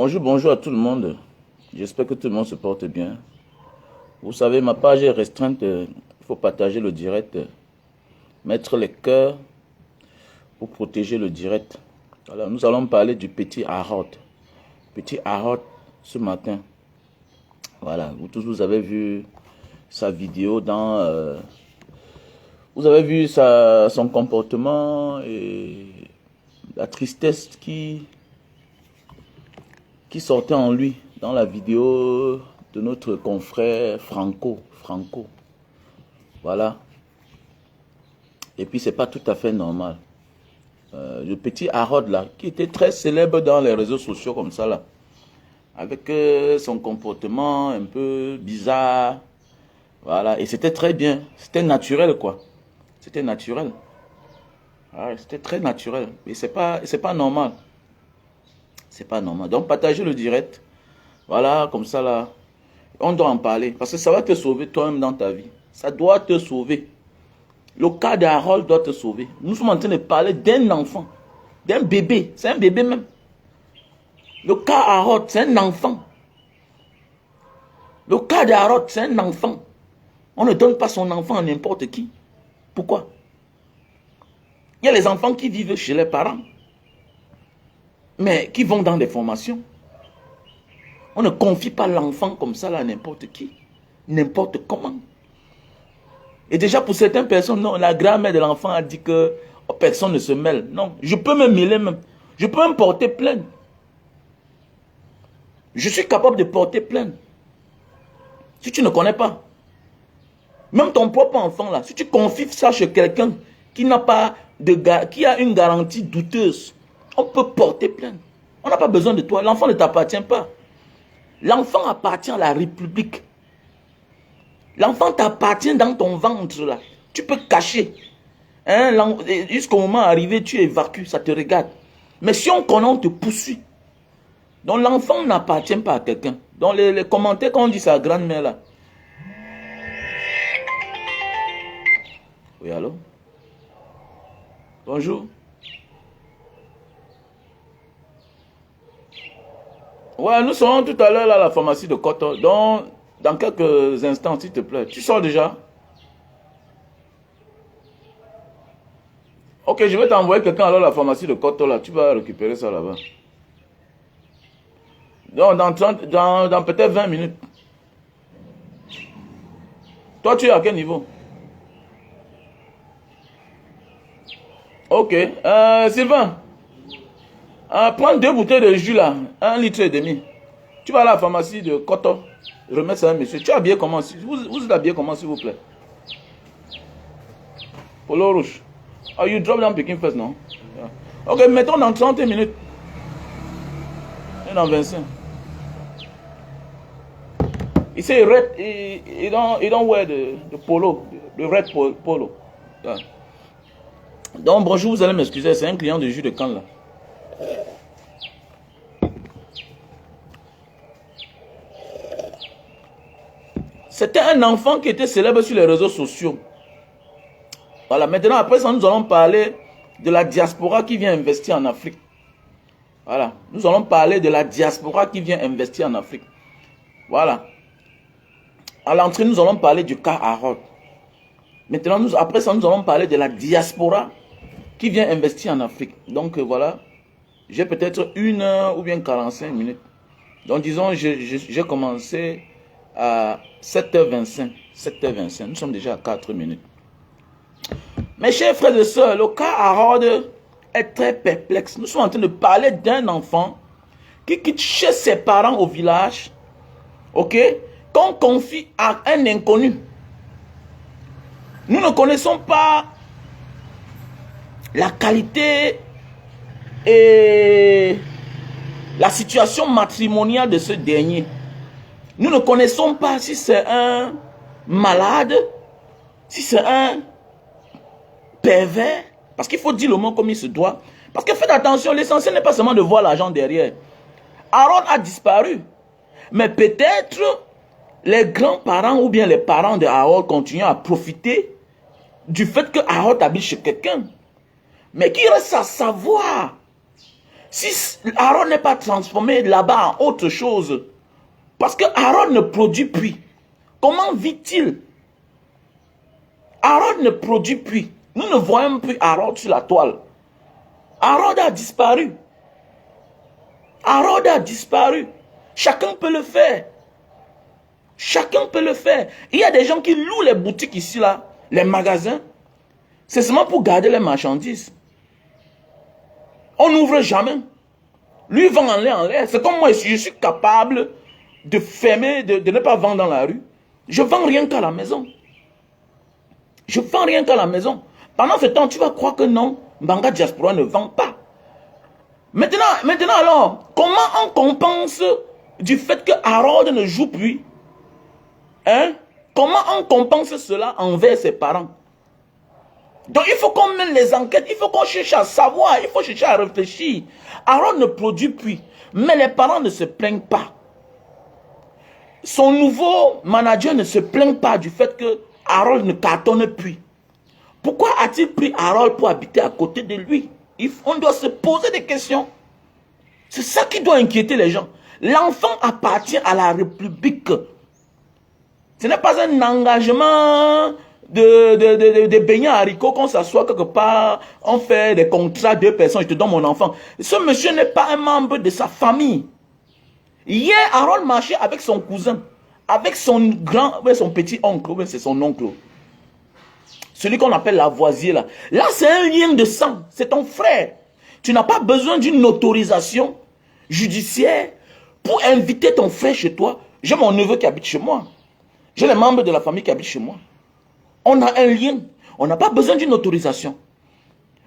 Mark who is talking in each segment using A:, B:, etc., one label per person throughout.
A: Bonjour, bonjour à tout le monde. J'espère que tout le monde se porte bien. Vous savez, ma page est restreinte. Il faut partager le direct, mettre les cœurs pour protéger le direct. Alors, nous allons parler du petit Harold. Petit Harold, ce matin. Voilà, vous tous, vous avez vu sa vidéo dans... vous avez vu son comportement et la tristesse qui sortait en lui dans la vidéo de notre confrère Franco. Voilà. Et puis, c'est pas tout à fait normal. Le petit Harold, là, qui était très célèbre dans les réseaux sociaux comme ça, là, avec son comportement un peu bizarre. Voilà. Et c'était très bien. C'était naturel, quoi. C'était naturel. Ouais, c'était très naturel. Mais c'est pas normal. C'est pas normal. Donc, partagez le direct. Voilà, comme ça, là. On doit en parler. Parce que ça va te sauver toi-même dans ta vie. Ça doit te sauver. Le cas de Harold doit te sauver. Nous sommes en train de parler d'un enfant. D'un bébé. C'est un bébé même. Le cas Harold, c'est un enfant. Le cas de Harold, c'est un enfant. On ne donne pas son enfant à n'importe qui. Pourquoi? Il y a les enfants qui vivent chez les parents. Mais qui vont dans des formations. On ne confie pas l'enfant comme ça à n'importe qui. N'importe comment. Et déjà pour certaines personnes, non, la grand-mère de l'enfant a dit que oh, personne ne se mêle. Non, je peux me mêler même. Je peux même porter plainte. Je suis capable de porter plainte. Si tu ne connais pas. Même ton propre enfant là, si tu confies ça chez quelqu'un qui n'a pas qui a une garantie douteuse, on peut porter plainte. On n'a pas besoin de toi. L'enfant ne t'appartient pas. L'enfant appartient à la République. L'enfant t'appartient dans ton ventre là. Tu peux cacher. Hein, jusqu'au moment arrivé, tu évacues, ça te regarde. Mais si on connaît, on te poursuit. Donc l'enfant n'appartient pas à quelqu'un. Dans les commentaires, quand on dit sa grand-mère là. Oui, allô? Bonjour. Ouais, nous serons tout à l'heure à la pharmacie de Koto. Donc, dans quelques instants, s'il te plaît. Tu sors déjà? Ok, je vais t'envoyer quelqu'un à la pharmacie de Koto là. Tu vas récupérer ça là-bas. Donc, dans peut-être 20 minutes. Toi, tu es à quel niveau? Ok. Sylvain, prends 2 bouteilles de jus là. 1,5 litre. Tu vas à la pharmacie de Koto. Remets ça à un monsieur. Tu es habillé comment? Vous êtes habillé comment, s'il vous plaît? Polo rouge. Oh, you drop down picking first, non? Yeah. Ok, mettons dans 30 minutes. Et dans 25. Il say red, he don't wear the polo, the red polo. Yeah. Donc bonjour, vous allez m'excuser, c'est un client de jus de canne là. C'était un enfant qui était célèbre sur les réseaux sociaux. Voilà, maintenant après ça, nous allons parler de la diaspora qui vient investir en Afrique. Voilà, nous allons parler de la diaspora qui vient investir en Afrique. Voilà. À l'entrée, nous allons parler du cas Harold. Maintenant, après ça, nous allons parler de la diaspora qui vient investir en Afrique. Donc voilà, j'ai peut-être 1 heure ou bien 45 minutes. Donc disons, j'ai commencé à 7h25. 7h25, nous sommes déjà à 4 minutes. Mes chers frères et sœurs, le cas Harold est très perplexe. Nous sommes en train de parler d'un enfant qui quitte chez ses parents au village, ok, qu'on confie à un inconnu. Nous ne connaissons pas la qualité et la situation matrimoniale de ce dernier. Nous ne connaissons pas si c'est un malade, si c'est un pervers, parce qu'il faut dire le mot comme il se doit. Parce que faites attention, l'essentiel n'est pas seulement de voir l'argent derrière. Harold a disparu. Mais peut-être les grands-parents ou bien les parents de Harold continuent à profiter du fait que Harold habite chez quelqu'un. Mais qui reste à savoir Si Harold n'est pas transformé là-bas en autre chose, parce que Harold ne produit plus, comment vit-il? Harold ne produit plus. Nous ne voyons plus Harold sur la toile. Harold a disparu. Harold a disparu. Chacun peut le faire. Chacun peut le faire. Il y a des gens qui louent les boutiques ici, là, les magasins. C'est seulement pour garder les marchandises. On n'ouvre jamais. Lui vend en l'air. C'est comme moi, je suis capable de fermer, de ne pas vendre dans la rue. Je vends rien qu'à la maison. Je vends rien qu'à la maison. Pendant ce temps, tu vas croire que non, Mbanga Diaspora ne vend pas. Maintenant alors, comment on compense du fait que Harold ne joue plus? Hein? Comment on compense cela envers ses parents? Donc il faut qu'on mène les enquêtes, il faut qu'on cherche à savoir, il faut chercher à réfléchir. Harold ne produit plus, mais les parents ne se plaignent pas. Son nouveau manager ne se plaint pas du fait que Harold ne cartonne plus. Pourquoi a-t-il pris Harold pour habiter à côté de lui? On doit se poser des questions. C'est ça qui doit inquiéter les gens. L'enfant appartient à la République. Ce n'est pas un engagement de baigner à haricots, qu'on s'assoit quelque part, on fait des contrats, 2 personnes, je te donne mon enfant. Ce monsieur n'est pas un membre de sa famille. Hier, Harold marchait avec son cousin, avec son petit oncle, c'est son oncle. Celui qu'on appelle Lavoisier là. Là, c'est un lien de sang, c'est ton frère. Tu n'as pas besoin d'une autorisation judiciaire pour inviter ton frère chez toi. J'ai mon neveu qui habite chez moi. J'ai les membres de la famille qui habitent chez moi. On a un lien. On n'a pas besoin d'une autorisation.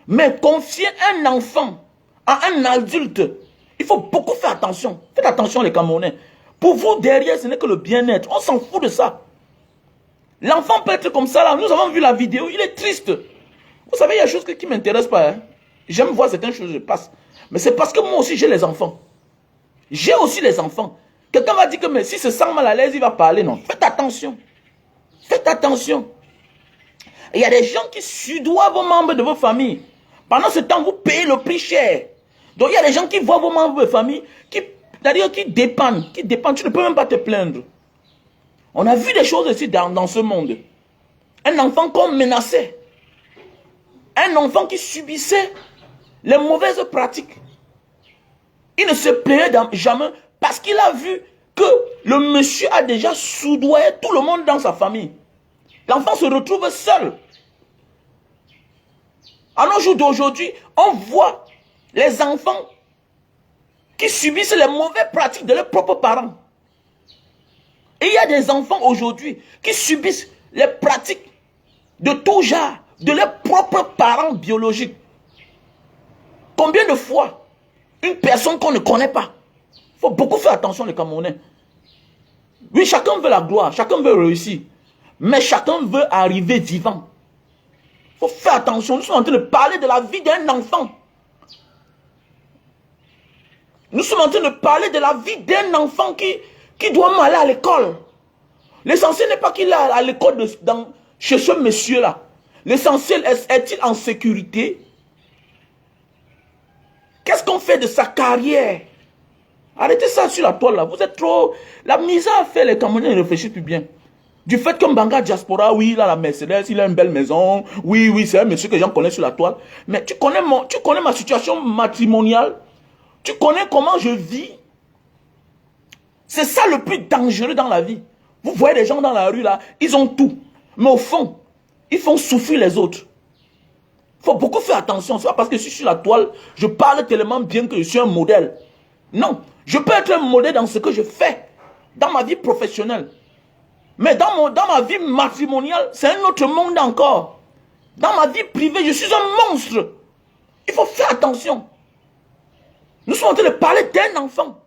A: Mais confier un enfant à un adulte, il faut beaucoup faire attention. Faites attention les Camerounais. Pour vous, derrière, ce n'est que le bien-être. On s'en fout de ça. L'enfant peut être comme ça là. Nous avons vu la vidéo. Il est triste. Vous savez, il y a des choses qui ne m'intéressent pas. Hein. J'aime voir certaines choses, je passe. Mais c'est parce que moi aussi, j'ai les enfants. J'ai aussi les enfants. Quelqu'un va dire que mais si se sent mal à l'aise, il va parler. Non, faites attention. Faites attention. Il y a des gens qui sudoient vos membres de vos familles. Pendant ce temps, vous payez le prix cher. Donc il y a des gens qui voient vos membres de famille, c'est-à-dire qui dépendent. Tu ne peux même pas te plaindre. On a vu des choses ici dans ce monde. Un enfant qu'on menaçait. Un enfant qui subissait les mauvaises pratiques. Il ne se plaignait jamais parce qu'il a vu que le monsieur a déjà soudoyé tout le monde dans sa famille. L'enfant se retrouve seul. À nos jours d'aujourd'hui, on voit les enfants qui subissent les mauvaises pratiques de leurs propres parents. Et il y a des enfants aujourd'hui qui subissent les pratiques de tout genre de leurs propres parents biologiques. Combien de fois une personne qu'on ne connaît pas? Il faut beaucoup faire attention les Camerounais. Oui, chacun veut la gloire, chacun veut réussir. Mais chacun veut arriver vivant. Il faut faire attention. Nous sommes en train de parler de la vie d'un enfant. Nous sommes en train de parler de la vie d'un enfant qui doit aller à l'école. L'essentiel n'est pas qu'il est à l'école chez ce monsieur-là. L'essentiel est-il en sécurité? Qu'est-ce qu'on fait de sa carrière? Arrêtez ça sur la toile là. Vous êtes trop... La misère a fait les Camerounais ne réfléchissent plus bien. Du fait que Mbanga Diaspora, oui, il a la Mercedes, il a une belle maison. Oui, c'est un monsieur que j'en connais sur la toile. Mais tu connais ma situation matrimoniale? Tu connais comment je vis? C'est ça le plus dangereux dans la vie. Vous voyez des gens dans la rue là, ils ont tout. Mais au fond, ils font souffrir les autres. Il faut beaucoup faire attention. C'est pas parce que je suis sur la toile, je parle tellement bien que je suis un modèle. Non, je peux être un modèle dans ce que je fais, dans ma vie professionnelle. Mais dans ma vie matrimoniale, c'est un autre monde encore. Dans ma vie privée, je suis un monstre. Il faut faire attention. Nous sommes en train de parler d'un enfant.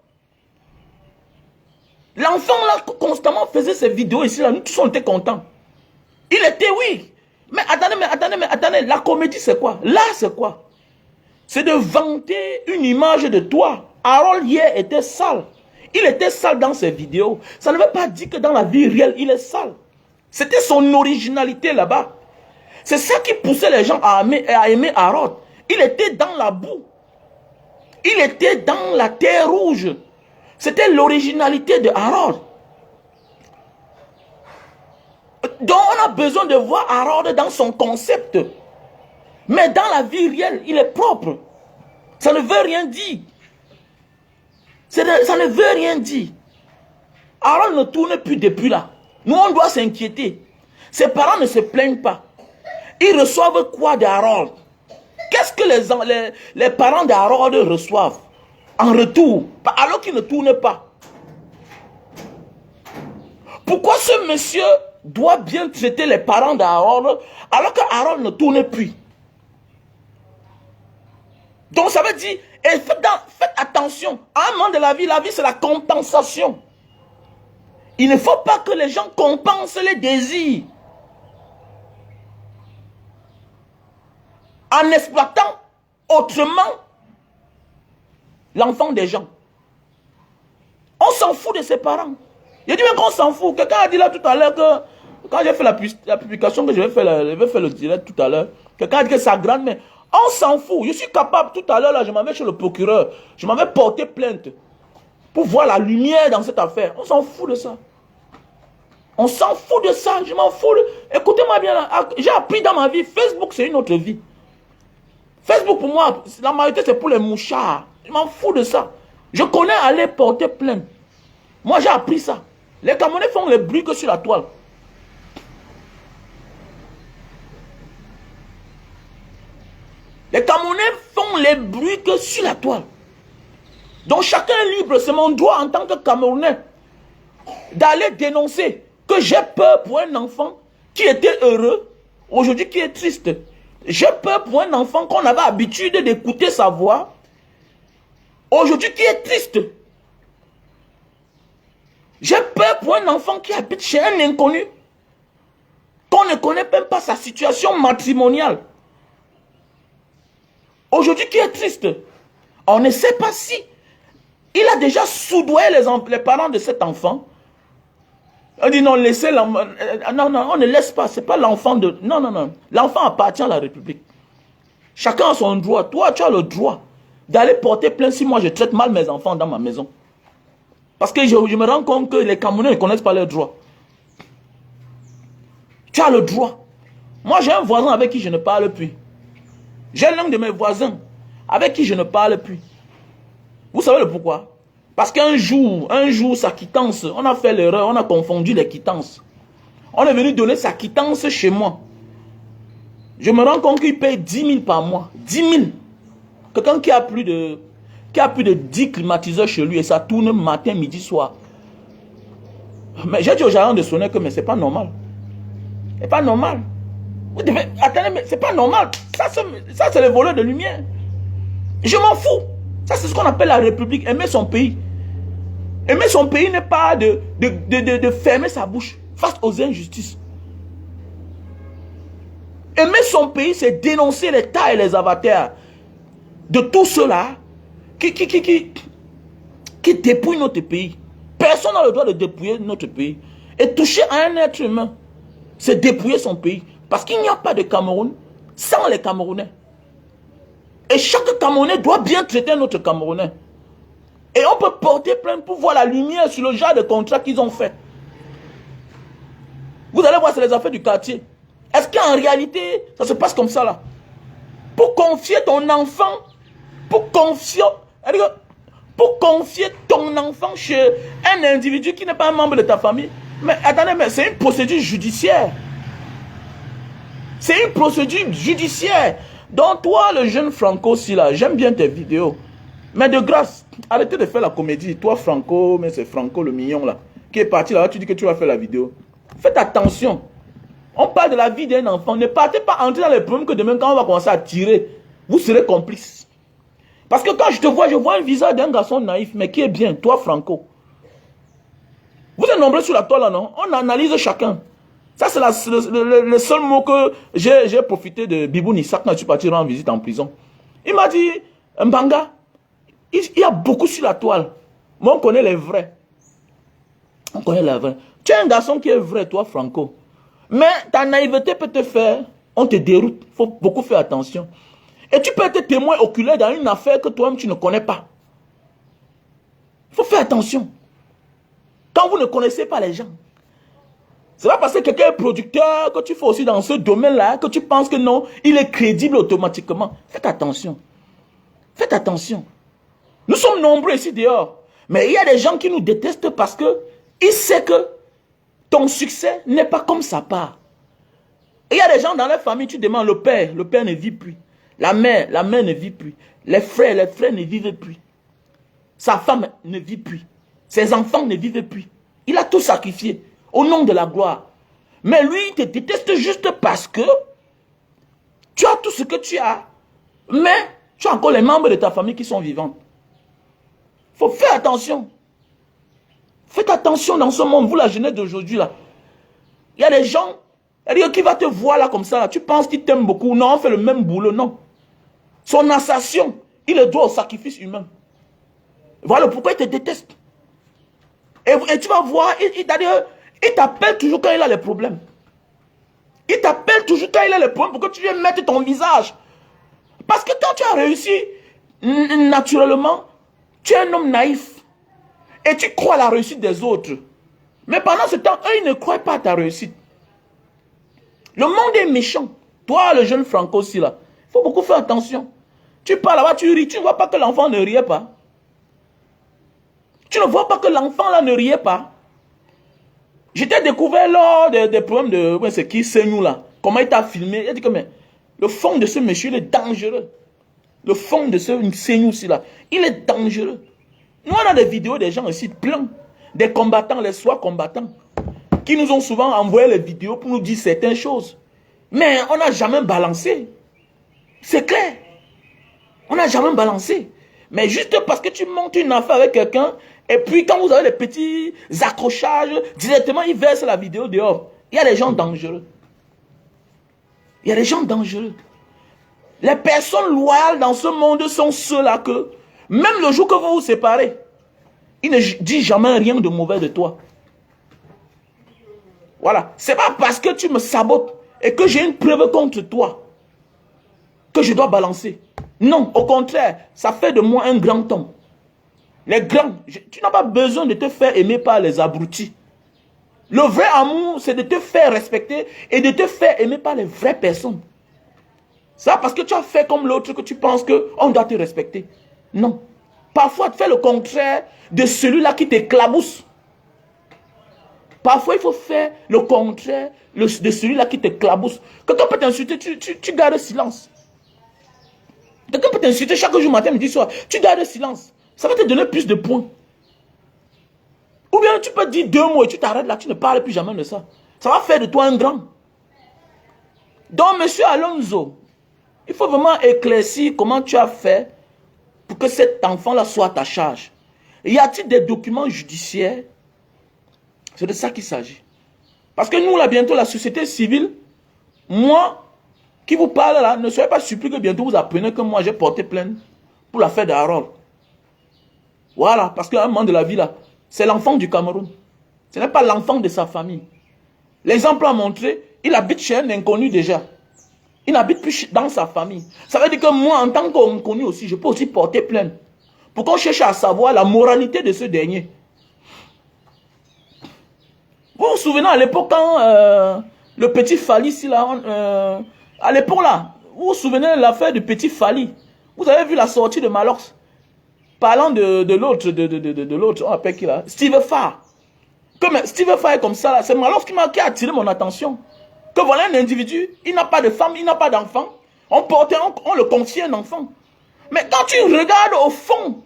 A: L'enfant là, constamment faisait ces vidéos ici, là, nous tous on était contents. Il était, oui. Mais attendez, la comédie c'est quoi? Là c'est quoi? C'est de vanter une image de toi. Harold hier était sale. Il était sale dans ses vidéos. Ça ne veut pas dire que dans la vie réelle, il est sale. C'était son originalité là-bas. C'est ça qui poussait les gens à aimer Harold. Il était dans la boue. Il était dans la terre rouge. C'était l'originalité de Harold. Donc on a besoin de voir Harold dans son concept. Mais dans la vie réelle, il est propre. Ça ne veut rien dire. Ça ne veut rien dire. Harold ne tourne plus depuis là. Nous, on doit s'inquiéter. Ses parents ne se plaignent pas. Ils reçoivent quoi d'Harold? Qu'est-ce que les parents d'Harold reçoivent en retour, alors qu'ils ne tournent pas? Pourquoi ce monsieur doit bien traiter les parents d'Harold alors que Harold ne tourne plus? Donc ça veut dire, et faites attention, à un moment de la vie c'est la compensation. Il ne faut pas que les gens compensent les désirs en exploitant autrement l'enfant des gens. On s'en fout de ses parents. Il dit même qu'on s'en fout. Quelqu'un a dit là tout à l'heure que quand j'ai fait la publication que je vais faire le direct tout à l'heure, quelqu'un a dit que sa grand-mère, on s'en fout. Je suis capable tout à l'heure, là, je m'en vais chez le procureur, je m'en vais porter plainte pour voir la lumière dans cette affaire. On s'en fout de ça. On s'en fout de ça, je m'en fous. Écoutez-moi bien, j'ai appris dans ma vie, Facebook c'est une autre vie. Facebook pour moi, la majorité c'est pour les mouchards. Je m'en fous de ça. Je connais aller porter plainte. Moi j'ai appris ça. Les Camerounais font le bruit que sur la toile. Les Camerounais font les bruits que sur la toile. Donc chacun est libre, c'est mon droit en tant que Camerounais d'aller dénoncer que j'ai peur pour un enfant qui était heureux, aujourd'hui qui est triste. J'ai peur pour un enfant qu'on avait l'habitude d'écouter sa voix, aujourd'hui qui est triste. J'ai peur pour un enfant qui habite chez un inconnu, qu'on ne connaît même pas sa situation matrimoniale. Aujourd'hui qui est triste. On ne sait pas si il a déjà soudoyé les parents de cet enfant. On dit non, laissez l'enfant. Non, on ne laisse pas. Ce n'est pas l'enfant de... Non. L'enfant appartient à la République. Chacun a son droit. Toi, tu as le droit d'aller porter plainte si moi je traite mal mes enfants dans ma maison. Parce que je me rends compte que les Camerounais ne connaissent pas leurs droits. Tu as le droit. Moi, j'ai un voisin avec qui je ne parle plus. J'ai l'un de mes voisins avec qui je ne parle plus. Vous savez le pourquoi? Parce qu'un jour, sa quittance, on a fait l'erreur, on a confondu les quittances. On est venu donner sa quittance chez moi. Je me rends compte qu'il paye 10 000 par mois. 10 000. Quelqu'un qui a plus de 10 climatiseurs chez lui et ça tourne matin, midi, soir. Mais j'ai dit aux gérants de sonner que mais c'est pas normal. C'est pas normal. Vous devez... Attendez, mais c'est pas normal. Ça c'est le voleur de lumière. Je m'en fous. Ça, c'est ce qu'on appelle la République. Aimer son pays. Aimer son pays n'est pas de fermer sa bouche face aux injustices. Aimer son pays, c'est dénoncer les tas et les avatars de tous ceux-là qui dépouillent notre pays. Personne n'a le droit de dépouiller notre pays. Et toucher à un être humain, c'est dépouiller son pays. Parce qu'il n'y a pas de Cameroun sans les Camerounais. Et chaque Camerounais doit bien traiter notre Camerounais. Et on peut porter plainte pour voir la lumière sur le genre de contrat qu'ils ont fait. Vous allez voir, c'est les affaires du quartier. Est-ce qu'en réalité, ça se passe comme ça là? Pour confier ton enfant, pour confier ton enfant chez un individu qui n'est pas un membre de ta famille. Mais attendez, mais c'est une procédure judiciaire. C'est une procédure judiciaire. Donc toi, le jeune Franco, si là, j'aime bien tes vidéos. Mais de grâce, arrêtez de faire la comédie. Toi, Franco, mais c'est Franco le mignon là, qui est parti là, tu dis que tu vas faire la vidéo. Faites attention. On parle de la vie d'un enfant. Ne partez pas entrer dans les problèmes que demain, quand on va commencer à tirer, vous serez complice. Parce que quand je te vois, je vois un visage d'un garçon naïf, mais qui est bien, toi, Franco. Vous êtes nombreux sur la toile là, non? On analyse chacun. Ça, c'est le seul mot que j'ai profité de Bibou Nissak quand je suis parti rendre visite en prison. Il m'a dit, Mbanga, il y a beaucoup sur la toile. Mais on connaît les vrais. On connaît les vrais. Tu es un garçon qui est vrai, toi, Franco. Mais ta naïveté peut te faire, on te déroute. Il faut beaucoup faire attention. Et tu peux être témoin oculaire dans une affaire que toi-même tu ne connais pas. Il faut faire attention. Quand vous ne connaissez pas les gens, c'est pas parce que quelqu'un est producteur que tu fais aussi dans ce domaine-là que tu penses que non, il est crédible automatiquement. Faites attention. Faites attention. Nous sommes nombreux ici dehors. Mais il y a des gens qui nous détestent parce que ils savent que ton succès n'est pas comme sa part. Et il y a des gens dans leur famille, tu demandes le père ne vit plus. La mère ne vit plus. Les frères ne vivent plus. Sa femme ne vit plus. Ses enfants ne vivent plus. Il a tout sacrifié au nom de la gloire. Mais lui, il te déteste juste parce que tu as tout ce que tu as, mais tu as encore les membres de ta famille qui sont vivants. Il faut faire attention. Faites attention dans ce monde, vous la jeunesse d'aujourd'hui là. Il y a des gens, qui va te voir là comme ça, là. Tu penses qu'il t'aime beaucoup. Non, on fait le même boulot, non. Son assassin, il le doit au sacrifice humain. Voilà pourquoi il te déteste. Et tu vas voir, il t'appelle toujours quand il a les problèmes. Il t'appelle toujours quand il a les problèmes pour que tu viennes mettre ton visage. Parce que quand tu as réussi, naturellement, tu es un homme naïf. Et tu crois à la réussite des autres. Mais pendant ce temps, eux, ils ne croient pas à ta réussite. Le monde est méchant. Toi, le jeune Franco aussi, là, il faut beaucoup faire attention. Tu parles là-bas, tu ris, tu ne vois pas que l'enfant ne riait pas. Tu ne vois pas que l'enfant là ne riait pas. J'étais découvert lors des problèmes de... c'est qui, c'est nous là. Comment il t'a filmé. Il a dit que mais, le fond de ce monsieur, il est dangereux. Le fond de ce Seignou aussi là, il est dangereux. Nous on a des vidéos des gens ici, plein. Des combattants, les soi combattants, qui nous ont souvent envoyé les vidéos pour nous dire certaines choses. Mais on n'a jamais balancé. C'est clair. On n'a jamais balancé. Mais juste parce que tu montes une affaire avec quelqu'un, et puis quand vous avez les petits accrochages, directement ils versent la vidéo dehors. Il y a des gens dangereux. Il y a des gens dangereux. Les personnes loyales dans ce monde sont ceux-là que, même le jour que vous vous séparez, ils ne disent jamais rien de mauvais de toi. Voilà. C'est pas parce que tu me sabotes et que j'ai une preuve contre toi que je dois balancer. Non, au contraire, ça fait de moi un grand homme. Les grands, tu n'as pas besoin de te faire aimer par les abrutis. Le vrai amour, c'est de te faire respecter et de te faire aimer par les vraies personnes. Ça parce que tu as fait comme l'autre que tu penses qu'on doit te respecter. Non. Parfois, tu fais le contraire de celui-là qui t'éclabousse. Parfois, il faut faire le contraire de celui-là qui t'éclabousse. Quelqu'un peut t'insulter, tu gardes silence. Quelqu'un peut t'insulter chaque jour, matin, midi, soir. Tu gardes silence. Ça va te donner plus de points. Ou bien tu peux dire 2 mots et tu t'arrêtes là, tu ne parles plus jamais de ça. Ça va faire de toi un grand. Donc, monsieur Alonso, il faut vraiment éclaircir comment tu as fait pour que cet enfant-là soit à ta charge. Y a-t-il des documents judiciaires? C'est de ça qu'il s'agit. Parce que nous, là, bientôt, la société civile, moi, qui vous parle là, ne soyez pas surpris que bientôt vous apprenez que moi, j'ai porté plainte pour l'affaire d'Harold. Voilà, parce qu'à un moment de la vie, là, c'est l'enfant du Cameroun. Ce n'est pas l'enfant de sa famille. L'exemple a montré, il habite chez un inconnu déjà. Il n'habite plus dans sa famille. Ça veut dire que moi, en tant qu'inconnu aussi, je peux aussi porter plainte. Pour qu'on cherche à savoir la moralité de ce dernier. Vous vous souvenez à l'époque quand le petit Fali, ici, là, à l'époque là, vous vous souvenez de l'affaire du petit Fali? Vous avez vu la sortie de Malox? Parlant de l'autre, on appelle qui là? Steve Farr. Comme Steve Farr est comme ça, c'est Malox qui a attiré mon attention. Que voilà un individu, il n'a pas de femme, il n'a pas d'enfant. On le confie à un enfant. Mais quand tu regardes au fond,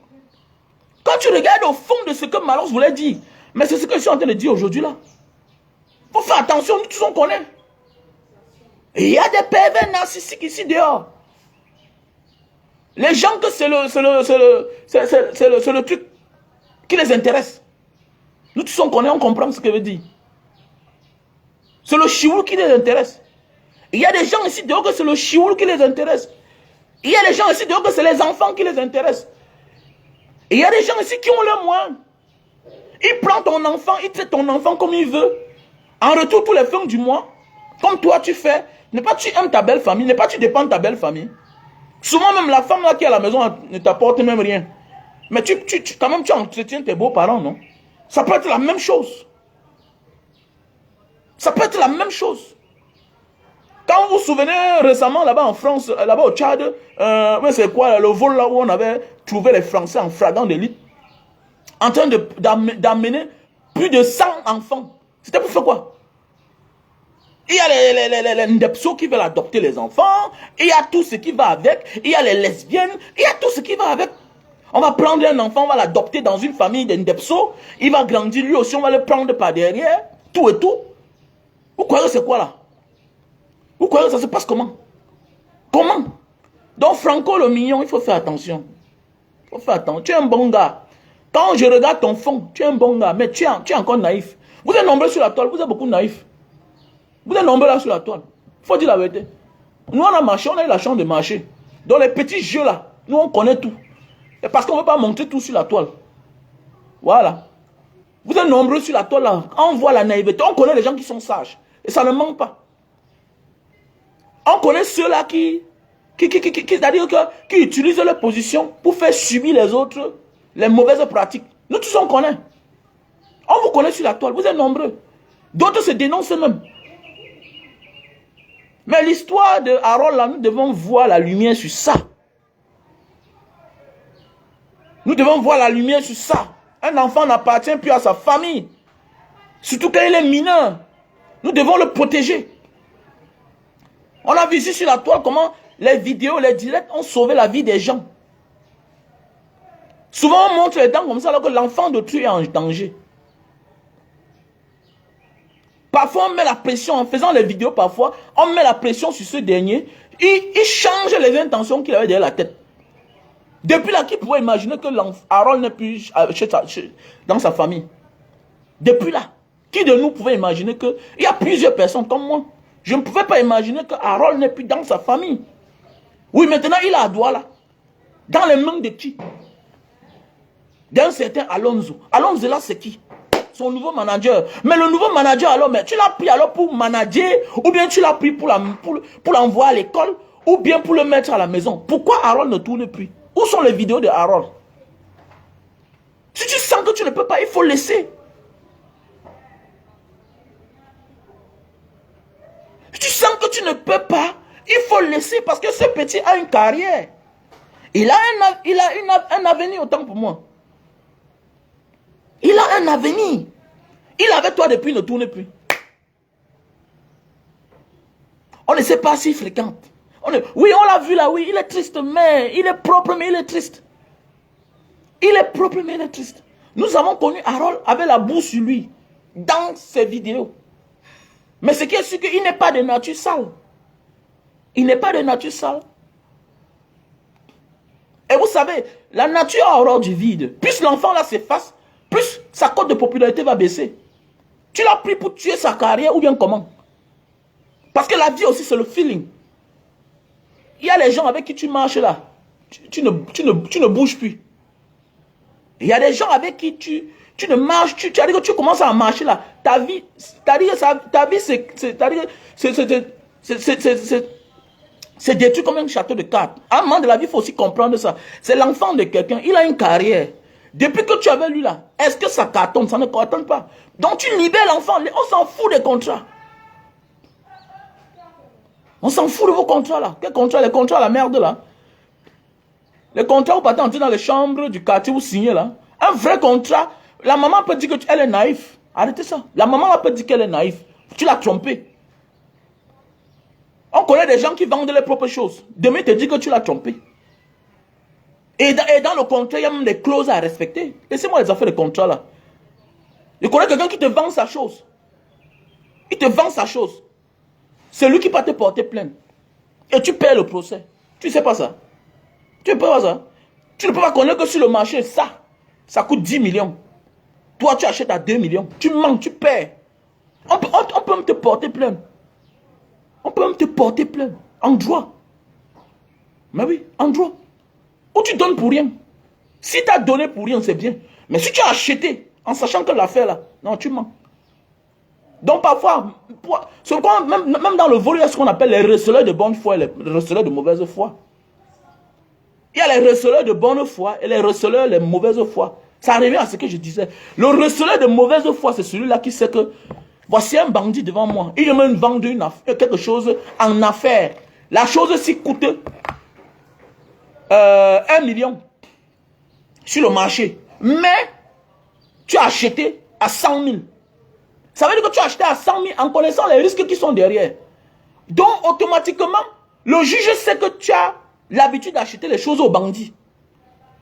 A: de ce que Malox voulait dire, mais c'est ce que je suis en train de dire aujourd'hui là. Il faut faire attention, nous tous on connaît. Et il y a des pervers narcissiques ici dehors. Les gens que c'est le truc qui les intéresse. Nous tous on connaît, on comprend ce que veut dire. C'est le chioul qui les intéresse. Il y a des gens ici dehors que c'est le chioul qui les intéresse. Il y a des gens ici dehors que c'est les enfants qui les intéressent. Et il y a des gens ici qui ont le moins. Il prend ton enfant, il traite ton enfant comme il veut. En retour, tous les fins du mois, comme toi tu fais, n'est pas tu aimes ta belle famille, n'est pas tu dépends de ta belle famille. Souvent même la femme là qui est à la maison ne t'apporte même rien. Mais quand même tu entretiens tes beaux-parents, non? Ça peut être la même chose. Ça peut être la même chose. Quand vous vous souvenez récemment là-bas en France, là-bas au Tchad, c'est quoi le vol là où on avait trouvé les Français en flagrant délit, en train d'amener plus de 100 enfants. C'était pour faire quoi? Il y a les Ndepso qui veulent adopter les enfants, il y a tout ce qui va avec, il y a les lesbiennes, il y a tout ce qui va avec. On va prendre un enfant, on va l'adopter dans une famille de Ndepso, il va grandir lui aussi, on va le prendre par derrière, tout et tout. Vous croyez que c'est quoi là? Vous croyez que ça se passe comment? Comment? Donc Franco le mignon, il faut faire attention. Il faut faire attention. Tu es un bon gars. Quand je regarde ton fond, tu es un bon gars, mais tu es encore naïf. Vous êtes nombreux sur la toile, vous êtes beaucoup naïfs. Vous êtes nombreux là sur la toile. Il faut dire la vérité. Nous on a marché, on a eu la chance de marcher. Dans les petits jeux là, nous on connaît tout. Et parce qu'on ne veut pas montrer tout sur la toile. Voilà. Vous êtes nombreux sur la toile là. On voit la naïveté. On connaît les gens qui sont sages. Et ça ne manque pas. On connaît ceux-là qui utilisent leur position pour faire subir les autres les mauvaises pratiques. Nous tous on connaît. On vous connaît sur la toile. Vous êtes nombreux. D'autres se dénoncent eux-mêmes. Mais l'histoire de Harold là, nous devons voir la lumière sur ça. Nous devons voir la lumière sur ça. Un enfant n'appartient plus à sa famille. Surtout quand il est mineur. Nous devons le protéger. On a vu ici sur la toile comment les vidéos, les directs ont sauvé la vie des gens. Souvent on montre les dents comme ça alors que l'enfant d'autrui est en danger. Parfois on met la pression, en faisant les vidéos parfois, on met la pression sur ce dernier. Il change les intentions qu'il avait derrière la tête. Depuis là, qui pouvait imaginer que Harold n'est plus dans sa famille? Depuis là, qui de nous pouvait imaginer qu'il y a plusieurs personnes comme moi? Je ne pouvais pas imaginer que Harold n'est plus dans sa famille. Oui, maintenant il a à Douala. Dans les mains de qui? D'un certain Alonso. Alonso là, c'est qui? Son nouveau manager. Mais le nouveau manager alors, mais tu l'as pris alors pour manager, ou bien tu l'as pris pour l'envoyer à l'école, ou bien pour le mettre à la maison. Pourquoi Harold ne tourne plus? Où sont les vidéos de Harold? Si tu sens que tu ne peux pas, il faut laisser. Si tu sens que tu ne peux pas, il faut laisser parce que ce petit a une carrière. Il a un avenir autant pour moi. Il a un avenir. Il avait toi depuis, il ne tourne plus. On ne sait pas s'il fréquente. Oui, on l'a vu là, oui, il est triste, mais il est propre, mais il est triste. Il est propre, mais il est triste. Nous avons connu Harold avec la boue sur lui, dans ses vidéos. Mais ce qui est sûr qu'il n'est pas de nature sale. Il n'est pas de nature sale. Et vous savez, la nature a horreur du vide. Plus l'enfant là s'efface, plus sa cote de popularité va baisser. Tu l'as pris pour tuer sa carrière ou bien comment? Parce que la vie aussi c'est le feeling. Il y a les gens avec qui tu marches là. Tu ne bouges plus. Il y a des gens avec qui tu ne marches, tu as dit que tu commences à marcher là. Ta vie, c'est détruit comme un château de cartes. À un moment de la vie, il faut aussi comprendre ça. C'est l'enfant de quelqu'un, il a une carrière. Depuis que tu avais lui là, est-ce que ça cartonne? Ça ne cartonne pas. Donc tu libères l'enfant, on s'en fout des contrats. On s'en fout de vos contrats là. Quels contrats? Les contrats à la merde là. Les contrats où partez entrer dans les chambres du quartier, vous signez là. Un vrai contrat, la maman peut dire qu'elle est naïve. Arrêtez ça. La maman peut dire qu'elle est naïve. Tu l'as trompée. On connaît des gens qui vendent les propres choses. Demain, te dit que tu l'as trompé. Et dans le contrat, il y a même des clauses à respecter. Laissez-moi les affaires de contrat là. Je connais quelqu'un qui te vend sa chose. Il te vend sa chose. C'est lui qui va te porter plainte. Et tu perds le procès. Tu ne sais pas ça. Tu ne peux pas ça. Tu ne peux pas connaître que sur le marché, ça coûte 10 millions. Toi, tu achètes à 2 millions. Tu manques, tu perds. On peut même te porter plainte. On peut même te porter plainte. En droit. Mais oui, en droit. Ou tu donnes pour rien. Si tu as donné pour rien, c'est bien. Mais si tu as acheté, en sachant que l'affaire là, non, tu mens. Donc parfois, même dans le vol, il y a ce qu'on appelle les receleurs de bonne foi et les receleurs de mauvaise foi. Il y a les receleurs de bonne foi et les receleurs de mauvaise foi. Ça revient à ce que je disais. Le receleur de mauvaise foi, c'est celui-là qui sait que voici un bandit devant moi. Il me vend quelque chose en affaires. La chose s'y coûte 1 million sur le marché. Mais tu as acheté à 100 000. Ça veut dire que tu as acheté à 100 000 en connaissant les risques qui sont derrière. Donc, automatiquement, le juge sait que tu as l'habitude d'acheter les choses aux bandits.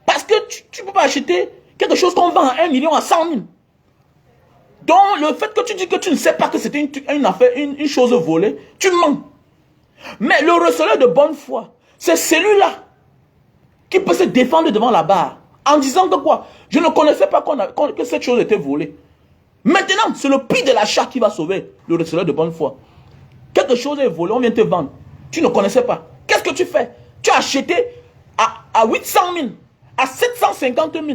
A: Parce que tu ne peux pas acheter quelque chose qu'on vend à 1 million à 100 000. Donc, le fait que tu dis que tu ne sais pas que c'était une affaire, une chose volée, tu mens. Mais le receleur de bonne foi, c'est celui-là qui peut se défendre devant la barre en disant que quoi? Je ne connaissais pas que cette chose était volée. Maintenant, c'est le prix de l'achat qui va sauver le receleur de bonne foi. Quelque chose est volé, on vient te vendre. Tu ne connaissais pas. Qu'est-ce que tu fais? Tu as acheté à 800 000, à 750 000.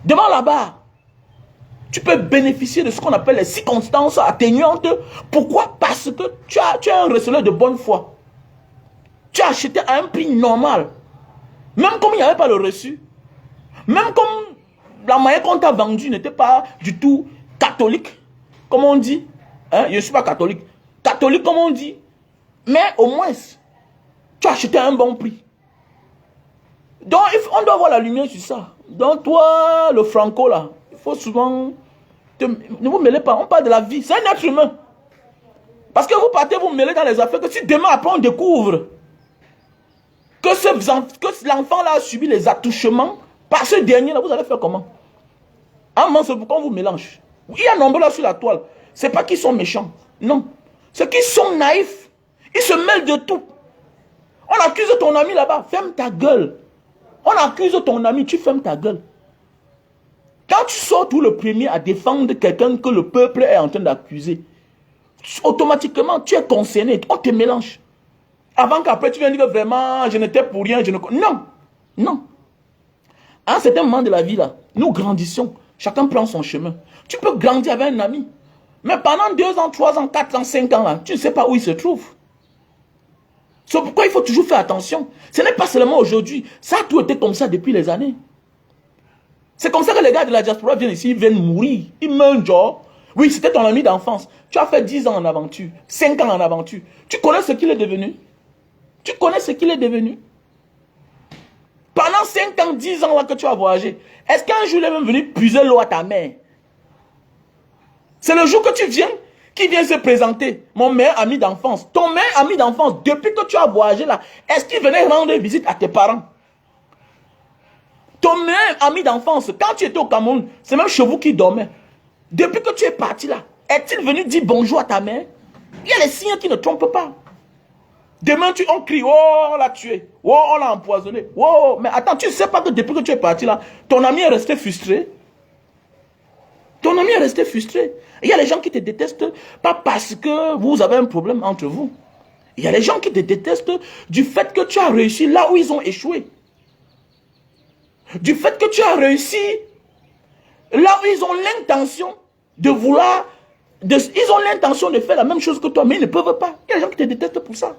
A: Devant la barre. Tu peux bénéficier de ce qu'on appelle les circonstances atténuantes. Pourquoi? Parce que tu as un receleur de bonne foi. Tu as acheté à un prix normal. Même comme il n'y avait pas le reçu. Même comme la manière qu'on t'a vendu n'était pas du tout catholique. Comme on dit. Hein? Je ne suis pas catholique. Catholique comme on dit. Mais au moins, tu as acheté à un bon prix. Donc, on doit avoir la lumière sur ça. Donc, toi, le franco là, il faut souvent... Ne vous mêlez pas, on parle de la vie. C'est un être humain. Parce que vous partez vous mêler dans les affaires que si demain après on découvre que l'enfant là a subi les attouchements par ce dernier là, vous allez faire comment? Ah non, c'est pourquoi on vous mélange. Il y a nombre là sur la toile. C'est pas qu'ils sont méchants. Non. C'est qu'ils sont naïfs. Ils se mêlent de tout. On accuse ton ami là-bas. Ferme ta gueule. On accuse ton ami, tu fermes ta gueule. Quand tu sors tout le premier à défendre quelqu'un que le peuple est en train d'accuser, automatiquement, tu es concerné. On te mélange. Avant qu'après, tu viennes dire que vraiment, je n'étais pour rien. Non. Non. À un certain moment de la vie, là, nous grandissons. Chacun prend son chemin. Tu peux grandir avec un ami. Mais pendant 2 ans, 3 ans, 4 ans, 5 ans, là, tu ne sais pas où il se trouve. C'est pourquoi il faut toujours faire attention. Ce n'est pas seulement aujourd'hui. Ça a tout été comme ça depuis les années. C'est comme ça que les gars de la diaspora viennent ici, ils viennent mourir. Ils meurent, genre. Oui, c'était ton ami d'enfance. Tu as fait 10 ans en aventure, 5 ans en aventure. Tu connais ce qu'il est devenu? Tu connais ce qu'il est devenu? Pendant 5 ans, 10 ans là que tu as voyagé, est-ce qu'un jour il est même venu puiser l'eau à ta mère? C'est le jour que tu viens, qui vient se présenter, mon meilleur ami d'enfance. Ton meilleur ami d'enfance, depuis que tu as voyagé là, est-ce qu'il venait rendre visite à tes parents? Ton meilleur ami d'enfance, quand tu étais au Cameroun, c'est même chez vous qui dormait. Depuis que tu es parti là, est-il venu dire bonjour à ta mère? Il y a les signes qui ne trompent pas. Demain, on crie, oh, on l'a tué, oh, on l'a empoisonné, oh, mais attends, tu ne sais pas que depuis que tu es parti là, ton ami est resté frustré. Ton ami est resté frustré. Il y a les gens qui te détestent, pas parce que vous avez un problème entre vous. Il y a les gens qui te détestent du fait que tu as réussi là où ils ont échoué. Du fait que tu as réussi là où ils ont l'intention de vouloir, ils ont l'intention de faire la même chose que toi, mais ils ne peuvent pas. Il y a des gens qui te détestent pour ça.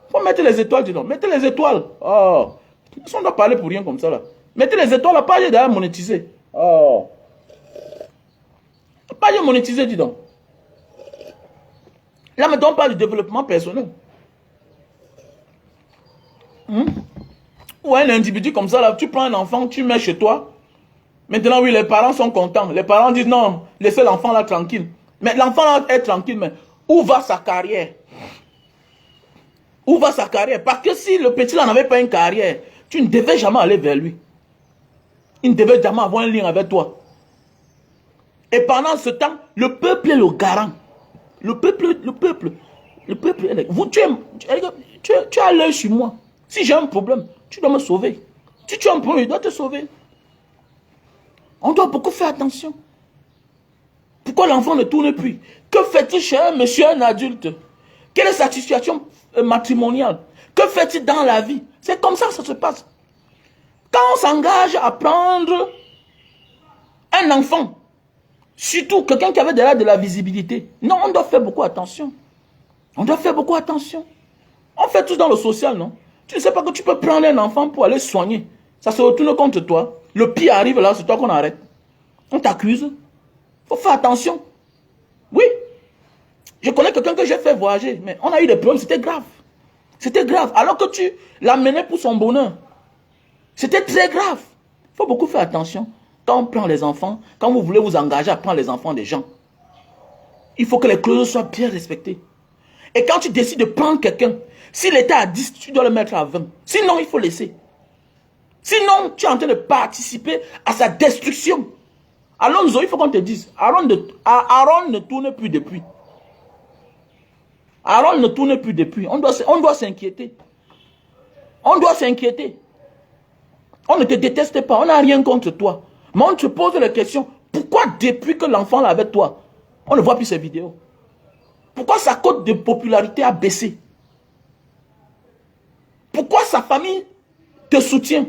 A: Il faut mettre les étoiles, dis donc. Mettez les étoiles. Oh. On doit parler pour rien comme ça là. Mettez les étoiles, la page est d'ailleurs monétisée. Oh. La page est monétisée, dis donc. Là, maintenant, on parle du développement personnel. Ou un individu comme ça, là, tu prends un enfant, tu mets chez toi. Maintenant, oui, les parents sont contents. Les parents disent non, laissez l'enfant là tranquille. Mais l'enfant là est tranquille, mais où va sa carrière? Où va sa carrière? Parce que si le petit là n'avait pas une carrière, tu ne devais jamais aller vers lui. Il ne devait jamais avoir un lien avec toi. Et pendant ce temps, le peuple est le garant. Le peuple, vous, tu as l'œil sur moi. Si j'ai un problème, tu dois me sauver. Si tu as un problème, il doit te sauver. On doit beaucoup faire attention. Pourquoi l'enfant ne tourne plus? Que fait-il chez un monsieur, un adulte? Quelle est sa situation matrimoniale? Que fait-il dans la vie? C'est comme ça que ça se passe. Quand on s'engage à prendre un enfant, surtout quelqu'un qui avait déjà de la visibilité, non, on doit faire beaucoup attention. On doit faire beaucoup attention. On fait tout dans le social, non? Tu ne sais pas que tu peux prendre un enfant pour aller soigner. Ça se retourne contre toi. Le pire arrive là, c'est toi qu'on arrête. On t'accuse. Il faut faire attention. Oui. Je connais quelqu'un que j'ai fait voyager, mais on a eu des problèmes, c'était grave. C'était grave. Alors que tu l'amenais pour son bonheur. C'était très grave. Il faut beaucoup faire attention. Quand on prend les enfants, quand vous voulez vous engager à prendre les enfants des gens, il faut que les clauses soient bien respectées. Et quand tu décides de prendre quelqu'un, si l'État a 10, tu dois le mettre à 20. Sinon, il faut laisser. Sinon, tu es en train de participer à sa destruction. Alonso, il faut qu'on te dise, Aaron ne tourne plus depuis. Aaron ne tourne plus depuis. On doit s'inquiéter. On doit s'inquiéter. On ne te déteste pas, on n'a rien contre toi. Mais on te pose la question, pourquoi depuis que l'enfant est avec toi, on ne voit plus ses vidéos? Pourquoi sa cote de popularité a baissé? Pourquoi sa famille te soutient?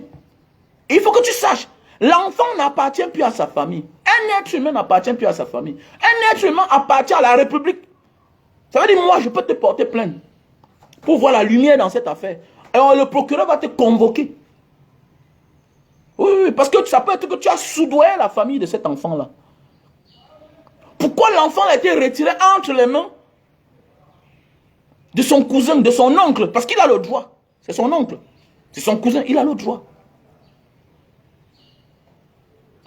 A: Et il faut que tu saches, l'enfant n'appartient plus à sa famille. Un être humain n'appartient plus à sa famille. Un être humain appartient à la République. Ça veut dire, moi, je peux te porter plainte pour voir la lumière dans cette affaire. Et le procureur va te convoquer. Oui, parce que ça peut être que tu as soudoyé la famille de cet enfant-là. Pourquoi l'enfant a été retiré entre les mains de son cousin, de son oncle? Parce qu'il a le droit. C'est son oncle. C'est son cousin, il a le droit.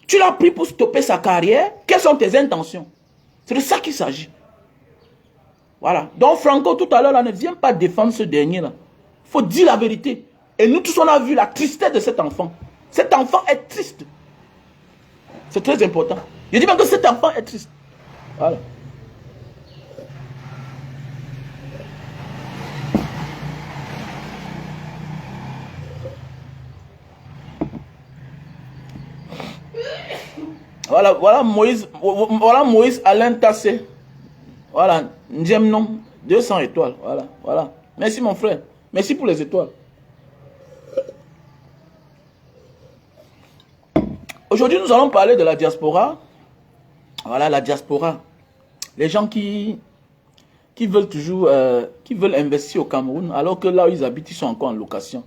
A: Tu l'as pris pour stopper sa carrière. Quelles sont tes intentions? C'est de ça qu'il s'agit. Voilà. Donc Franco, tout à l'heure, ne viens pas défendre ce dernier-là. Il faut dire la vérité. Et nous tous, on a vu la tristesse de cet enfant. Cet enfant est triste. C'est très important. Je dis même que cet enfant est triste. Voilà. Voilà Moïse Alain Tassé. Voilà, j'aime non. 200 étoiles. Voilà. Merci mon frère. Merci pour les étoiles. Aujourd'hui, nous allons parler de la diaspora. Voilà, la diaspora. Les gens qui veulent toujours, qui veulent investir au Cameroun, alors que là où ils habitent, ils sont encore en location.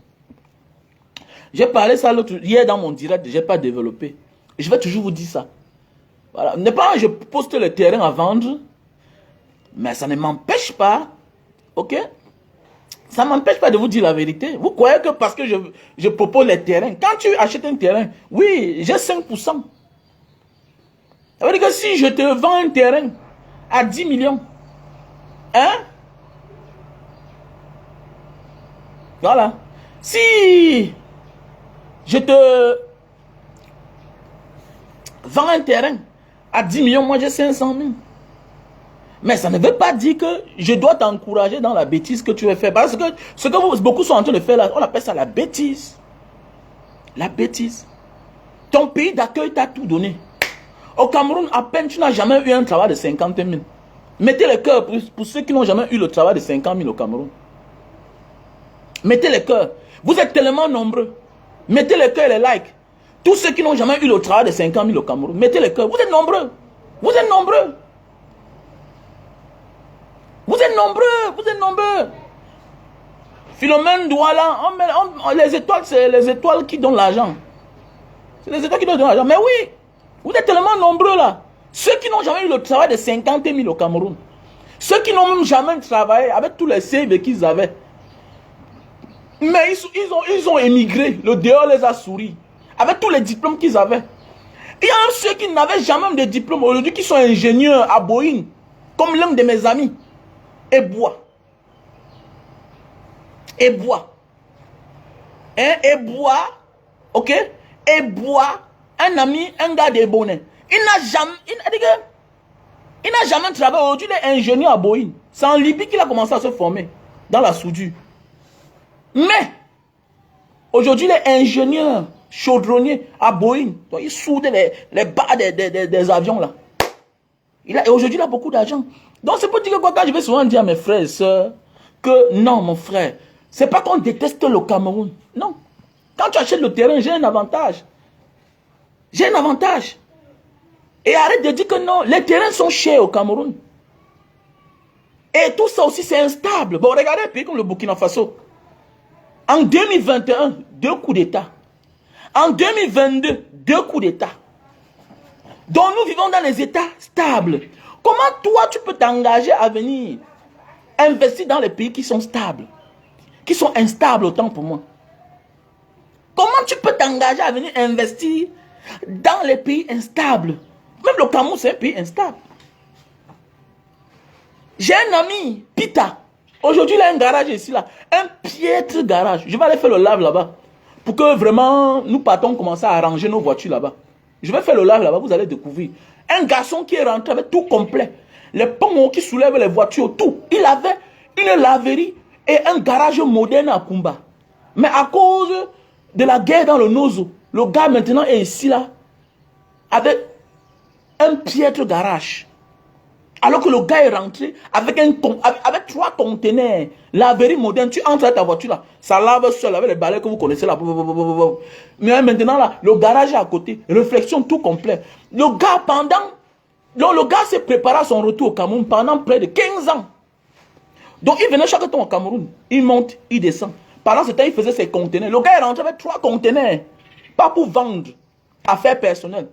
A: J'ai parlé ça hier dans mon direct, je n'ai pas développé. Et je vais toujours vous dire ça. Voilà. Ne pas, je poste le terrain à vendre, mais ça ne m'empêche pas, ok? Ça ne m'empêche pas de vous dire la vérité. Vous croyez que parce que je propose les terrains, quand tu achètes un terrain, oui, j'ai 5%. Ça veut dire que si je te vends un terrain à 10 millions, hein? Voilà. Si je te vends un terrain à 10 millions, moi j'ai 500 000. Mais ça ne veut pas dire que je dois t'encourager dans la bêtise que tu veux faire. Parce que ce que beaucoup sont en train de faire là, on appelle ça la bêtise. La bêtise. Ton pays d'accueil t'a tout donné. Au Cameroun, à peine tu n'as jamais eu un travail de 50 000. Mettez le cœur pour ceux qui n'ont jamais eu le travail de 50 000 au Cameroun. Mettez le cœur. Vous êtes tellement nombreux. Mettez le cœur et les likes. Tous ceux qui n'ont jamais eu le travail de 50 000 au Cameroun, mettez le cœur. Vous êtes nombreux. Vous êtes nombreux. Vous êtes nombreux, vous êtes nombreux. Philomène Douala, les étoiles, c'est les étoiles qui donnent l'argent. C'est les étoiles qui donnent l'argent. Mais oui, vous êtes tellement nombreux là. Ceux qui n'ont jamais eu le travail de 50 000 au Cameroun. Ceux qui n'ont même jamais travaillé avec tous les CV qu'ils avaient. Mais ils ont émigré. Le dehors les a souri. Avec tous les diplômes qu'ils avaient. Il y a même ceux qui n'avaient jamais de diplôme aujourd'hui qui sont ingénieurs à Boeing. Comme l'un de mes amis. Et bois. Hein, et bois. Ok? Et bois. Un ami, un gars de Bonnet. Il n'a jamais travaillé. Aujourd'hui, il est ingénieur à Boeing. C'est en Libye qu'il a commencé à se former. Dans la soudure. Mais, aujourd'hui, il est ingénieur chaudronnier à Boeing. Donc, il soude les bas des avions là. Aujourd'hui, il a beaucoup d'argent. Donc, c'est pour dire que quand je vais souvent dire à mes frères et sœurs que non, mon frère, c'est pas qu'on déteste le Cameroun. Non. Quand tu achètes le terrain, j'ai un avantage. J'ai un avantage. Et arrête de dire que non, les terrains sont chers au Cameroun. Et tout ça aussi, c'est instable. Bon, regardez un pays comme le Burkina Faso. En 2021, 2 coups d'État. En 2022, 2 coups d'État. Donc nous vivons dans les États stables. Comment toi tu peux t'engager à venir investir dans les pays qui sont stables, qui sont instables autant pour moi? Comment tu peux t'engager à venir investir dans les pays instables? Même le Cameroun, c'est un pays instable. J'ai un ami, Pita. Aujourd'hui, il a un garage ici, là. Un piètre garage. Je vais aller faire le live là-bas. Pour que vraiment, nous partons commencer à arranger nos voitures là-bas. Je vais faire le live là-bas, vous allez découvrir. Un garçon qui est rentré avec tout complet. Les pompes qui soulèvent les voitures, tout. Il avait une laverie et un garage moderne à Kumba. Mais à cause de la guerre dans le Nozo, le gars maintenant est ici là, avec un piètre garage. Alors que le gars est rentré avec 3 conteneurs. Laverie moderne, tu entres dans ta voiture là, ça lave seul avec les balais que vous connaissez là. Mais maintenant là, le garage est à côté, réflexion tout complet. Le gars le gars s'est préparé à son retour au Cameroun pendant près de 15 ans. Donc il venait chaque temps au Cameroun, il monte, il descend. Pendant ce temps, il faisait ses conteneurs. Le gars est rentré avec 3 conteneurs, pas pour vendre, affaires personnelles.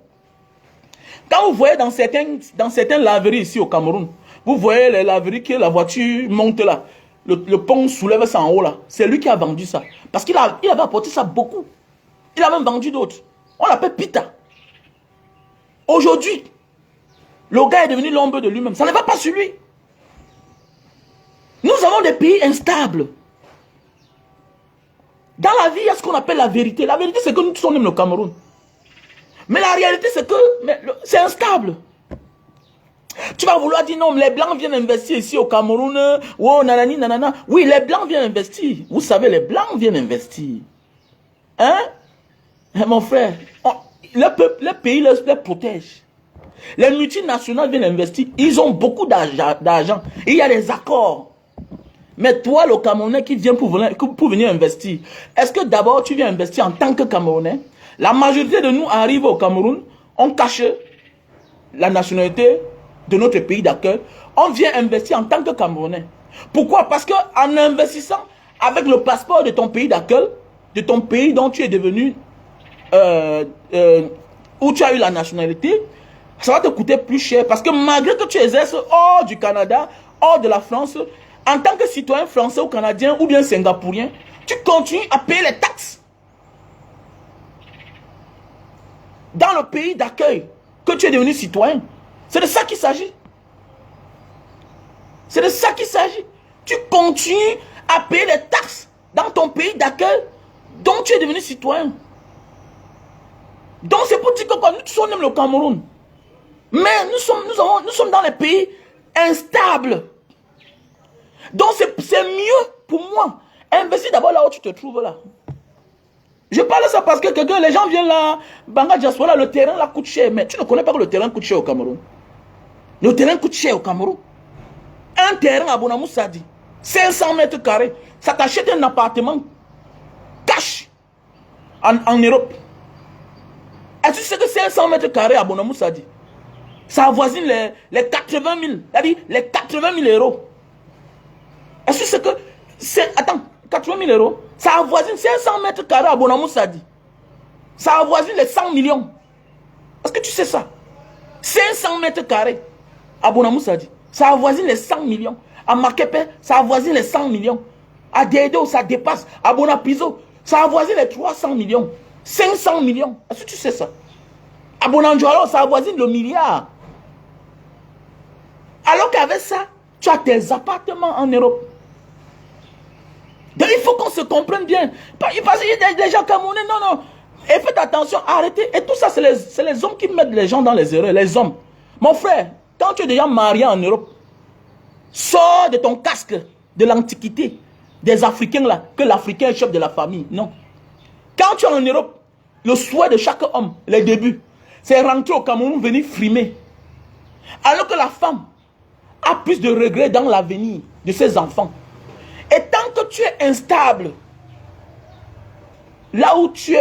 A: Quand vous voyez dans certaines laveries ici au Cameroun, vous voyez les laveries que la voiture monte là, le pont soulève ça en haut là. C'est lui qui a vendu ça. Parce qu'il avait apporté ça beaucoup. Il a même vendu d'autres. On l'appelle Pita. Aujourd'hui, le gars est devenu l'ombre de lui-même. Ça ne va pas sur lui. Nous avons des pays instables. Dans la vie, il y a ce qu'on appelle la vérité. La vérité, c'est que nous tous on aime le Cameroun. Mais la réalité, c'est que c'est instable. Tu vas vouloir dire non, les Blancs viennent investir ici au Cameroun. Oh, nanani, nanana. Oui, les Blancs viennent investir. Vous savez, les Blancs viennent investir. Hein? Mon frère, le pays les protège. Les multinationales viennent investir. Ils ont beaucoup d'argent. Il y a des accords. Mais toi, le Camerounais qui vient pour venir investir, est-ce que d'abord tu viens investir en tant que Camerounais? La majorité de nous arrivent au Cameroun, on cache la nationalité de notre pays d'accueil. On vient investir en tant que Camerounais. Pourquoi? Parce qu'en investissant avec le passeport de ton pays d'accueil, de ton pays dont tu es devenu, où tu as eu la nationalité, ça va te coûter plus cher. Parce que malgré que tu exerces hors du Canada, hors de la France, en tant que citoyen français ou canadien ou bien singapourien, tu continues à payer les taxes. Dans le pays d'accueil que tu es devenu citoyen. C'est de ça qu'il s'agit. C'est de ça qu'il s'agit. Tu continues à payer les taxes dans ton pays d'accueil dont tu es devenu citoyen. Donc c'est pour dire que nous tous on aime le Cameroun. Mais nous sommes dans les pays instables. Donc c'est mieux pour moi. Investir d'abord là où tu te trouves là. Je parle de ça parce que les gens viennent là, Banga Diaspora, le terrain là coûte cher. Mais tu ne connais pas que le terrain coûte cher au Cameroun. Le terrain coûte cher au Cameroun. Un terrain à Bonamou Sadi, 500 mètres carrés, ça t'achète un appartement cash en Europe. Est-ce que tu sais que 500 mètres carrés à Bonamou Sadi, ça avoisine les 80 000, c'est-à-dire les 80 000 euros. Est-ce que tu sais que, attends, 80 000 euros, ça avoisine 500 mètres carrés à Bonamou Sadi. Ça avoisine les 100 millions. Est-ce que tu sais ça? 500 mètres carrés à Bonamou Sadi. Ça avoisine les 100 millions. À Makepe, ça avoisine les 100 millions. À Dedo, ça dépasse. À Bonapiso, ça avoisine les 300 millions. 500 millions. Est-ce que tu sais ça? À Bonanjoualo, ça avoisine le milliard. Alors qu'avec ça, tu as tes appartements en Europe. Donc il faut qu'on se comprenne bien. Parce qu'il y a des gens camerounais, non. Et faites attention, arrêtez. Et tout ça, c'est les hommes qui mettent les gens dans les erreurs. Les hommes. Mon frère, quand tu es déjà marié en Europe, sors de ton casque de l'Antiquité, des Africains là, que l'Africain est chef de la famille. Non. Quand tu es en Europe, le souhait de chaque homme, les débuts, c'est rentrer au Cameroun, venir frimer. Alors que la femme a plus de regrets dans l'avenir de ses enfants. Et tant que tu es instable, là où tu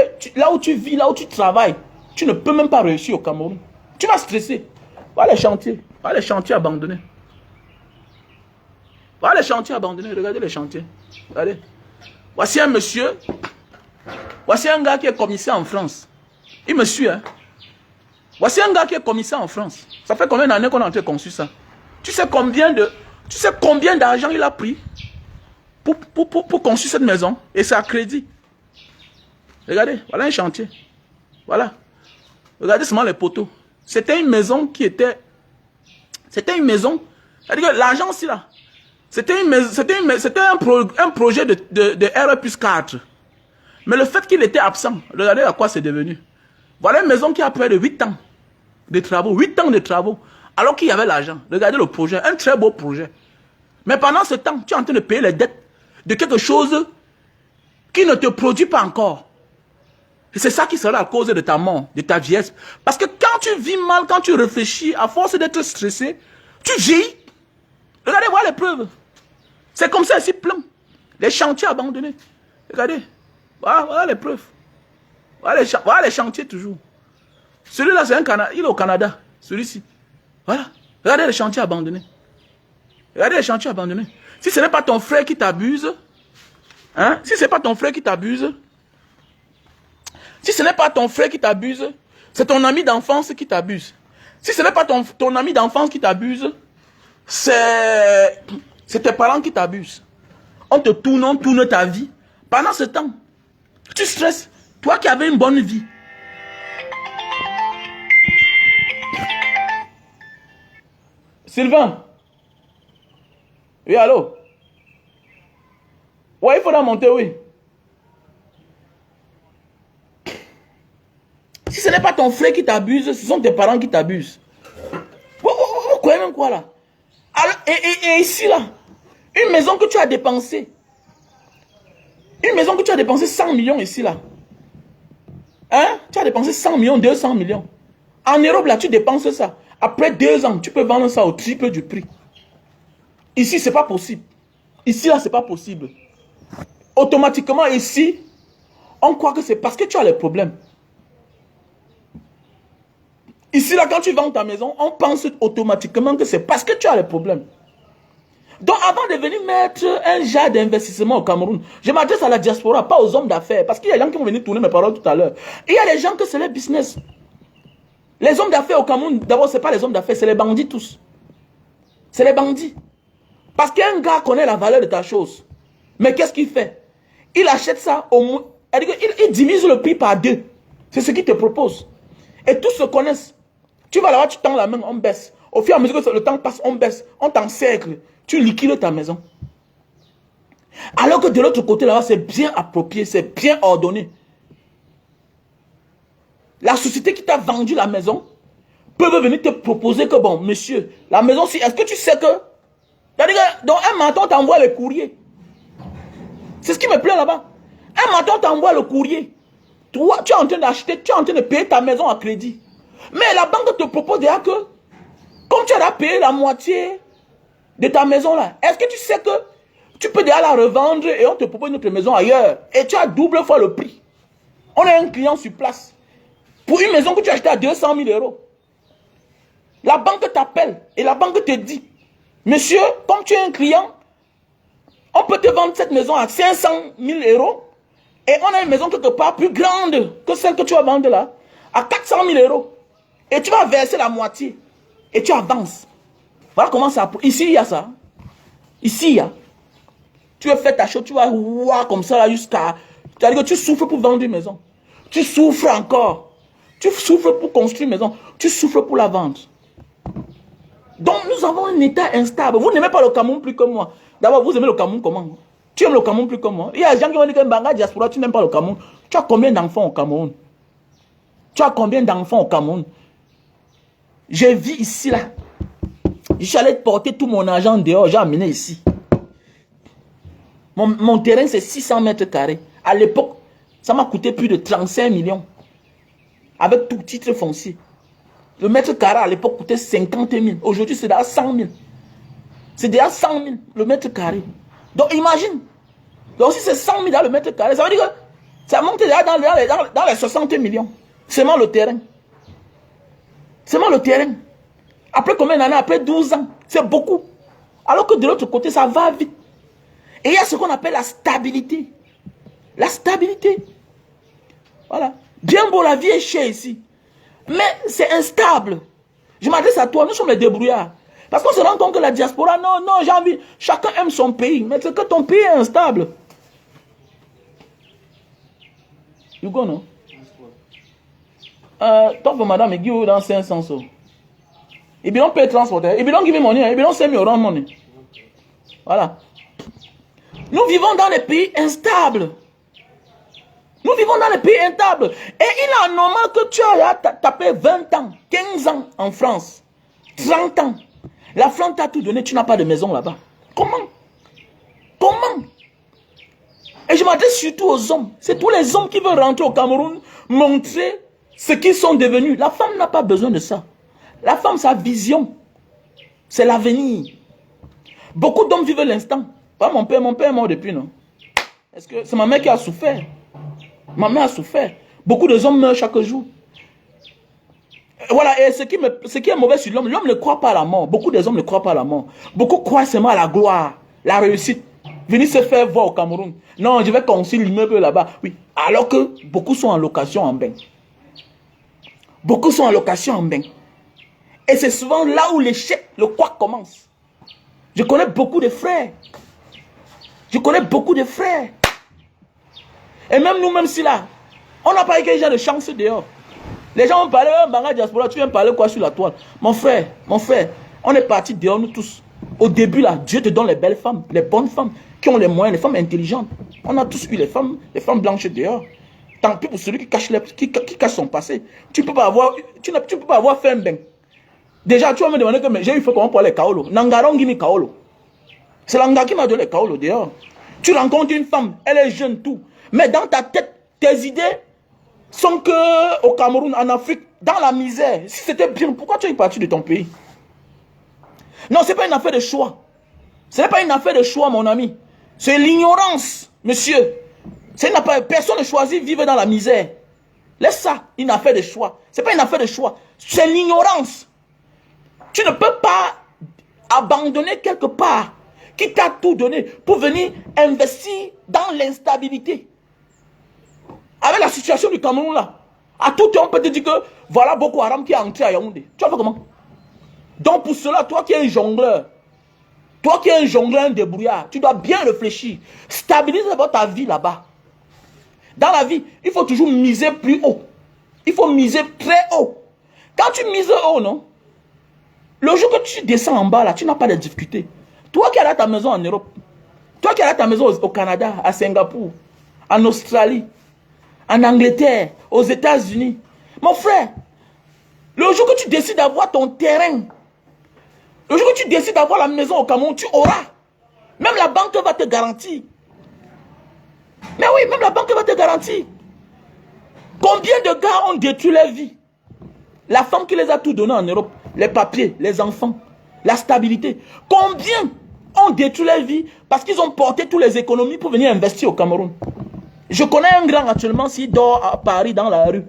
A: vis, là où tu travailles, tu ne peux même pas réussir au Cameroun. Tu vas stresser. Va les chantiers abandonnés. Va les chantiers abandonnés, regardez les chantiers. Regardez. Voici un monsieur, voici un gars qui est commissaire en France. Il me suit, hein. Voici un gars qui est commissaire en France. Ça fait combien d'années qu'on a conçu ça? Tu sais combien d'argent il a pris pour construire cette maison? Et c'est à crédit. Regardez, voilà un chantier. Voilà. Regardez seulement les poteaux. C'était une maison qui était... C'était une maison... C'est-à-dire que l'argent aussi là. C'était un projet de RE+4. Mais le fait qu'il était absent, regardez à quoi c'est devenu. Voilà une maison qui a près de 8 ans de travaux. 8 ans de travaux. Alors qu'il y avait l'argent. Regardez le projet. Un très beau projet. Mais pendant ce temps, tu es en train de payer les dettes de quelque chose qui ne te produit pas encore. Et c'est ça qui sera la cause de ta mort, de ta vieillesse. Parce que quand tu vis mal, quand tu réfléchis, à force d'être stressé, tu vieillis. Regardez, voilà les preuves. C'est comme ça ici, plein. Les chantiers abandonnés. Regardez. Voilà les preuves. Voilà les chantiers toujours. Celui-là, c'est un Canada. Il est au Canada. Celui-ci. Voilà. Regardez les chantiers abandonnés. Regardez les chantiers abandonnés. Si ce n'est pas ton frère qui t'abuse, hein, si ce n'est pas ton frère qui t'abuse, si ce n'est pas ton frère qui t'abuse, c'est ton ami d'enfance qui t'abuse. Si ce n'est pas ton ami d'enfance qui t'abuse, c'est tes parents qui t'abusent. On tourne ta vie. Pendant ce temps, tu stresses. Toi qui avais une bonne vie. Sylvain. Oui, allô? Ouais, il faudra monter, oui. Si ce n'est pas ton frère qui t'abuse, ce sont tes parents qui t'abusent. Vous croyez même quoi là? Alors, et ici là, une maison que tu as dépensée. Une maison que tu as dépensé 100 millions ici là. Hein? Tu as dépensé 100 millions, 200 millions. En Europe là, tu dépenses ça. Après 2 ans, tu peux vendre ça au triple du prix. Ici, c'est pas possible. Ici là, c'est pas possible. Automatiquement ici, on croit que c'est parce que tu as les problèmes. Ici, là, quand tu vends ta maison, on pense automatiquement que c'est parce que tu as les problèmes. Donc, avant de venir mettre un genre d'investissement au Cameroun, je m'adresse à la diaspora, pas aux hommes d'affaires. Parce qu'il y a des gens qui vont venir tourner mes paroles tout à l'heure. Il y a des gens que c'est leur business. Les hommes d'affaires au Cameroun, d'abord, ce n'est pas les hommes d'affaires, c'est les bandits tous. C'est les bandits. Parce qu'un gars connaît la valeur de ta chose. Mais qu'est-ce qu'il fait? Il achète ça au moins. Il divise le prix par 2. C'est ce qu'il te propose. Et tous se connaissent. Tu vas là-bas, tu tends la main, on baisse. Au fur et à mesure que le temps passe, on baisse. On t'encercle. Tu liquides ta maison. Alors que de l'autre côté, là-bas, c'est bien approprié, c'est bien ordonné. La société qui t'a vendu la maison peut venir te proposer que, bon, monsieur, la maison, si, est-ce que tu sais que... Donc, un menton t'envoie le courrier. C'est ce qui me plaît là-bas. Un menton t'envoie le courrier. Toi, tu es en train d'acheter, tu es en train de payer ta maison à crédit. Mais la banque te propose déjà que, comme tu as payé la moitié de ta maison là, est-ce que tu sais que tu peux déjà la revendre et on te propose une autre maison ailleurs et tu as double fois le prix. On a un client sur place pour une maison que tu as achetée à 200 000 euros. La banque t'appelle et la banque te dit, monsieur, comme tu es un client, on peut te vendre cette maison à 500 000 euros et on a une maison quelque part plus grande que celle que tu vas vendre là, à 400 000 euros. Et tu vas verser la moitié et tu avances. Voilà comment ça. Ici, il y a ça. Ici, il y a. Tu veux faire ta chose, tu vas voir comme ça là jusqu'à... C'est-à-dire que tu souffres pour vendre une maison. Tu souffres encore. Tu souffres pour construire une maison. Tu souffres pour la vendre. Donc, nous avons un état instable. Vous n'aimez pas le Cameroun plus que moi. D'abord, vous aimez le Cameroun comment? Tu aimes le Cameroun plus que moi. Il y a des gens qui vont dire que Mbanga diaspora, tu n'aimes pas le Cameroun. Tu as combien d'enfants au Cameroun? Tu as combien d'enfants au Cameroun? Je vis ici, là. Je suis allé porter tout mon argent dehors, j'ai amené ici. Mon terrain, c'est 600 mètres carrés. À l'époque, ça m'a coûté plus de 35 millions. Avec tout titre foncier. Le mètre carré, à l'époque, coûtait 50 000. Aujourd'hui, c'est déjà 100 000. C'est déjà 100 000, le mètre carré. Donc, imagine. Donc, si c'est 100 000 dans le mètre carré, ça veut dire que ça monte déjà dans les 60 millions. Seulement le terrain. Seulement le terrain. Après combien d'années? Après 12 ans. C'est beaucoup. Alors que de l'autre côté, ça va vite. Et il y a ce qu'on appelle la stabilité. La stabilité. Voilà. Bien beau, la vie est chère ici. Mais c'est instable. Je m'adresse à toi, nous sommes les débrouillards. Parce qu'on se rend compte que la diaspora, non, non, j'ai envie, chacun aime son pays. Mais c'est que ton pays est instable. You go, non? Talk for madame, give you dans 500 so. If you don't pay transport, if you don't give me money, if you don't send me around money. Voilà. Nous vivons dans les pays instables. Nous vivons dans les pays instables. Et il est normal que tu aies tapé 20 ans, 15 ans en France, 30 ans. La France t'a tout donné, tu n'as pas de maison là-bas. Comment? Comment? Et je m'adresse surtout aux hommes. C'est tous les hommes qui veulent rentrer au Cameroun, montrer ce qu'ils sont devenus. La femme n'a pas besoin de ça. La femme, sa vision, c'est l'avenir. Beaucoup d'hommes vivent l'instant. Pas mon père est mort depuis, non? Est-ce que c'est ma mère qui a souffert? Ma mère a souffert. Beaucoup de hommes meurent chaque jour. Voilà, et ce qui est mauvais sur l'homme, l'homme ne croit pas à la mort. Beaucoup des hommes ne croient pas à la mort. Beaucoup croient seulement à la gloire, la réussite. Venir se faire voir au Cameroun. Non, je vais construire l'immeuble là-bas. Oui, alors que beaucoup sont en location en bain. Beaucoup sont en location en bain. Et c'est souvent là où l'échec, le quoi commence. Je connais beaucoup de frères. Je connais beaucoup de frères. Et même nous, même si là, on n'a pas eu quelque chose de chance dehors. Les gens ont parlé, Banga Diaspora, tu viens parler quoi sur la toile? Mon frère, on est partis dehors, nous tous. Au début, là, Dieu te donne les belles femmes, les bonnes femmes, qui ont les moyens, les femmes intelligentes. On a tous eu les femmes blanches dehors. Tant pis pour celui qui cache son passé. Tu ne peux pas avoir fait un bain. Déjà, tu vas me demander que j'ai eu fait comment pour les kaolo. Nangaron Gimi kaolo. C'est l'anga qui m'a donné les kaolo dehors. Tu rencontres une femme, elle est jeune, tout. Mais dans ta tête, tes idées sont que au Cameroun, en Afrique, dans la misère. Si c'était bien, pourquoi tu es parti de ton pays? Non, ce n'est pas une affaire de choix. Ce n'est pas une affaire de choix, mon ami. C'est l'ignorance, monsieur. Personne ne choisit de vivre dans la misère. Laisse ça, une affaire de choix. Ce n'est pas une affaire de choix. C'est l'ignorance. Tu ne peux pas abandonner quelque part qui t'a tout donné pour venir investir dans l'instabilité. Avec la situation du Cameroun là, à tout temps on peut te dire que voilà Boko Haram qui est entré à Yaoundé. Tu vas faire comment? Donc pour cela, toi qui es un jongleur, un débrouillard, tu dois bien réfléchir. Stabilise d'abord ta vie là-bas. Dans la vie, il faut toujours miser plus haut. Il faut miser très haut. Quand tu mises haut, non? Le jour que tu descends en bas là, tu n'as pas de difficulté. Toi qui as ta maison en Europe, toi qui as ta maison au Canada, à Singapour, en Australie, en Angleterre, aux États-Unis. Mon frère, le jour que tu décides d'avoir ton terrain, le jour que tu décides d'avoir la maison au Cameroun, tu auras. Même la banque va te garantir. Mais oui, même la banque va te garantir. Combien de gars ont détruit leur vie? La femme qui les a tout donné en Europe, les papiers, les enfants, la stabilité. Combien ont détruit leur vie parce qu'ils ont porté toutes les économies pour venir investir au Cameroun? Je connais un grand actuellement qui dort à Paris dans la rue.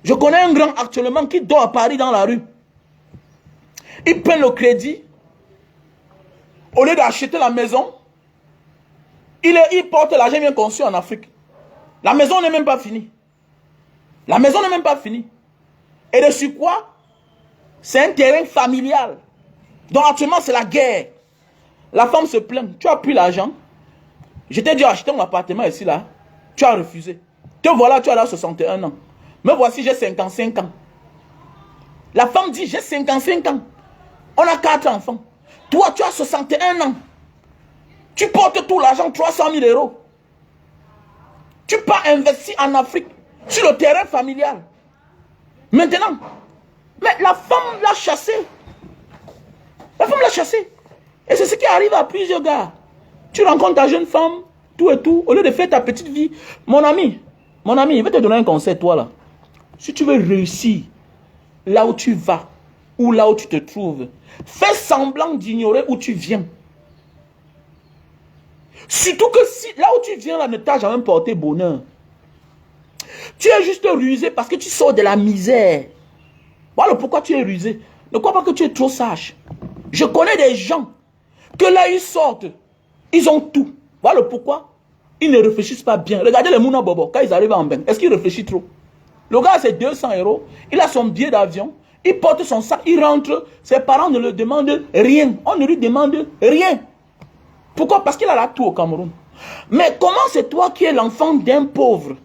A: Je connais un grand actuellement qui dort à Paris dans la rue. Il prend le crédit. Au lieu d'acheter la maison, il porte l'argent bien conçu en Afrique. La maison n'est même pas finie. La maison n'est même pas finie. Et de sur quoi? C'est un terrain familial. Donc actuellement c'est la guerre. La femme se plaint. Tu as pris l'argent. Je t'ai dit acheter un appartement ici là. Tu as refusé. Te voilà, tu as là 61 ans. Me voici, j'ai 55 ans. La femme dit j'ai 55 ans. On a 4 enfants. Toi, tu as 61 ans. Tu portes tout l'argent, 300 000 euros. Tu pars investir en Afrique, sur le terrain familial. Maintenant, mais la femme l'a chassé. La femme l'a chassé. Et c'est ce qui arrive à plusieurs gars. Tu rencontres ta jeune femme, tout et tout, au lieu de faire ta petite vie. Mon ami, je vais te donner un conseil, toi là. Si tu veux réussir là où tu vas, ou là où tu te trouves, fais semblant d'ignorer où tu viens. Surtout que si là où tu viens là ne t'a jamais porté bonheur. Tu es juste rusé parce que tu sors de la misère. Voilà pourquoi tu es rusé. Ne crois pas que tu es trop sage. Je connais des gens que là ils sortent, ils ont tout. Voilà pourquoi ils ne réfléchissent pas bien. Regardez les Mouna Bobo, quand ils arrivent en bain, est-ce qu'ils réfléchissent trop? Le gars, c'est 200 €, il a son billet d'avion, il porte son sac, il rentre, ses parents ne lui demandent rien. On ne lui demande rien. Pourquoi? Parce qu'il a la tout au Cameroun. Mais comment c'est toi qui es l'enfant d'un pauvre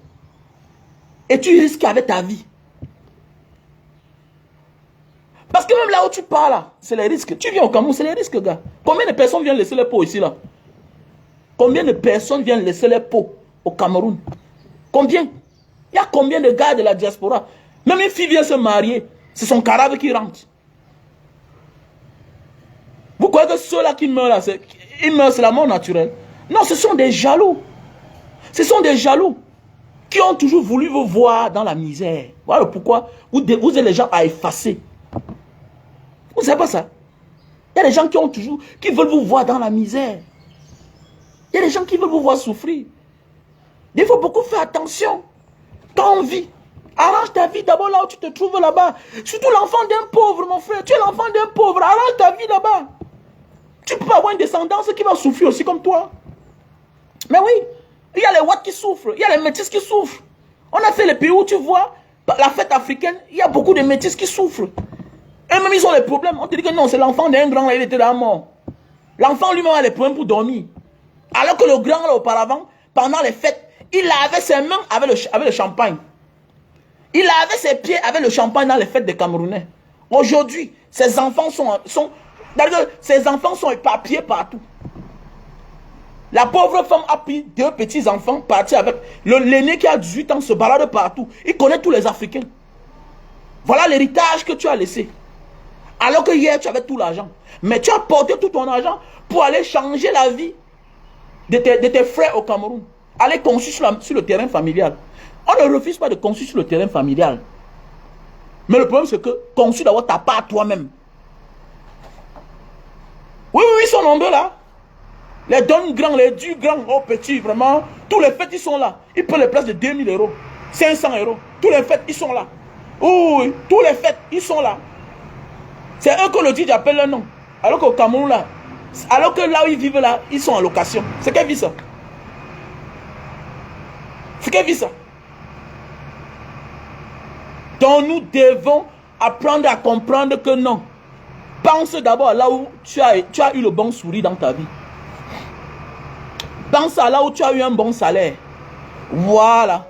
A: et tu risques avec ta vie? Parce que même là où tu pars là, c'est les risques. Tu viens au Cameroun, c'est les risques, gars. Combien de personnes viennent laisser les pots ici là? Combien de personnes viennent laisser les pots au Cameroun? Combien? Il y a combien de gars de la diaspora? Même une fille vient se marier, c'est son cadavre qui rentre. Vous croyez que ceux-là qui meurent là, ils meurent, c'est la mort naturelle? Non, ce sont des jaloux. Ce sont des jaloux qui ont toujours voulu vous voir dans la misère. Voilà pourquoi vous êtes les gens à effacer. Vous ne savez pas ça? Il y a des gens qui veulent vous voir dans la misère. Il y a des gens qui veulent vous voir souffrir. Il faut beaucoup faire attention. Quand on vit, arrange ta vie d'abord là où tu te trouves là-bas. Surtout l'enfant d'un pauvre, mon frère. Tu es l'enfant d'un pauvre, arrange ta vie là-bas. Tu peux avoir une descendance qui va souffrir aussi comme toi. Mais oui, il y a les Ouatt qui souffrent, il y a les métis qui souffrent. On a fait les pays où tu vois, la fête africaine, il y a beaucoup de métis qui souffrent. Et même ils ont les problèmes. On te dit que non, c'est l'enfant d'un grand, là, il était là mort. L'enfant lui-même a les problèmes pour dormir. Alors que le grand, là, auparavant, pendant les fêtes, il lavait ses mains avec le champagne. Il lavait ses pieds avec le champagne dans les fêtes des Camerounais. Aujourd'hui, ces enfants ces enfants sont éparpillés partout. La pauvre femme a pris 2 petits enfants, parti avec l'aîné qui a 18 ans, se balade partout. Il connaît tous les Africains. Voilà l'héritage que tu as laissé. Alors que hier, tu avais tout l'argent. Mais tu as porté tout ton argent pour aller changer la vie de tes frères au Cameroun. Aller construire sur le terrain familial. On ne refuse pas de construire sur le terrain familial. Mais le problème, c'est que construire d'abord ta part toi-même. Oui, ils sont nombreux là. Les dons grands, les durs grands, oh petits, vraiment. Tous les fêtes, ils sont là. Ils prennent les places de 2000 €, 500 €. Tous les fêtes, ils sont là. Oui, tous les fêtes, ils sont là. C'est eux que le DJ appelle leur nom. Alors qu'au Cameroun, là, alors que là où ils vivent là, ils sont en location. C'est quelle vie ça? C'est quelle vie ça? Donc nous devons apprendre à comprendre que non. Pense d'abord là où tu as eu le bon sourire dans ta vie. Pense à là où tu as eu un bon salaire. Voilà.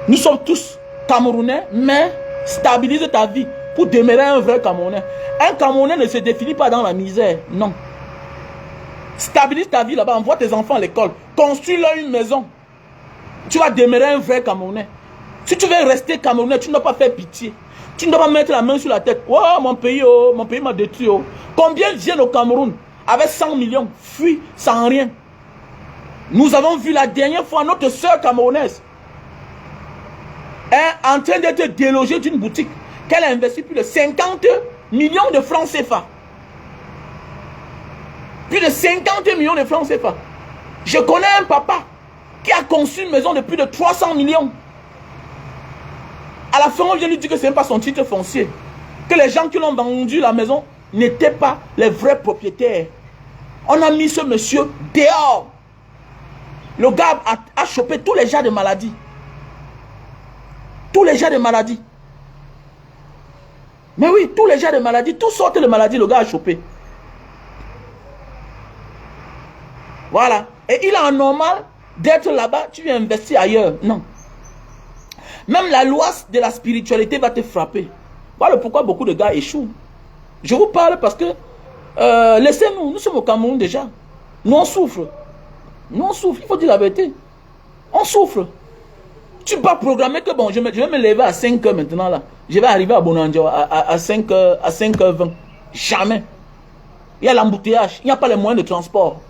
A: Nous sommes tous Camerounais, mais stabilise ta vie pour demeurer un vrai Camerounais. Un Camerounais ne se définit pas dans la misère, non. Stabilise ta vie là-bas, envoie tes enfants à l'école, construis-leur une maison. Tu vas demeurer un vrai Camerounais. Si tu veux rester Camerounais, tu ne dois pas faire pitié. Tu ne dois pas mettre la main sur la tête. Oh, mon pays m'a détruit. Oh. Combien viennent au Cameroun avec 100 millions, fuient sans rien? Nous avons vu la dernière fois notre soeur camerounaise en train d'être délogée d'une boutique qu'elle a investi plus de 50 millions de francs CFA. Plus de 50 millions de francs CFA. Je connais un papa qui a conçu une maison de plus de 300 millions. À la fin, on vient lui dire que ce n'est pas son titre foncier. Que les gens qui l'ont vendu la maison n'étaient pas les vrais propriétaires. On a mis ce monsieur dehors. Le gars a chopé tous les genres de maladies. Tous les genres de maladies. Mais oui, tous les genres de maladies, toutes sortes de maladies, le gars a chopé. Voilà. Et il est anormal d'être là-bas, tu viens investir ailleurs. Non. Même la loi de la spiritualité va te frapper. Voilà pourquoi beaucoup de gars échouent. Je vous parle parce que laissez-nous, nous sommes au Cameroun déjà. Nous on souffre. Nous on souffre, il faut dire la vérité. On souffre. Tu peux pas programmer que bon, je vais me lever à 5 h maintenant là. Je vais arriver à Bonandio à 5h20. Jamais. Il y a l'embouteillage, il n'y a pas les moyens de transport.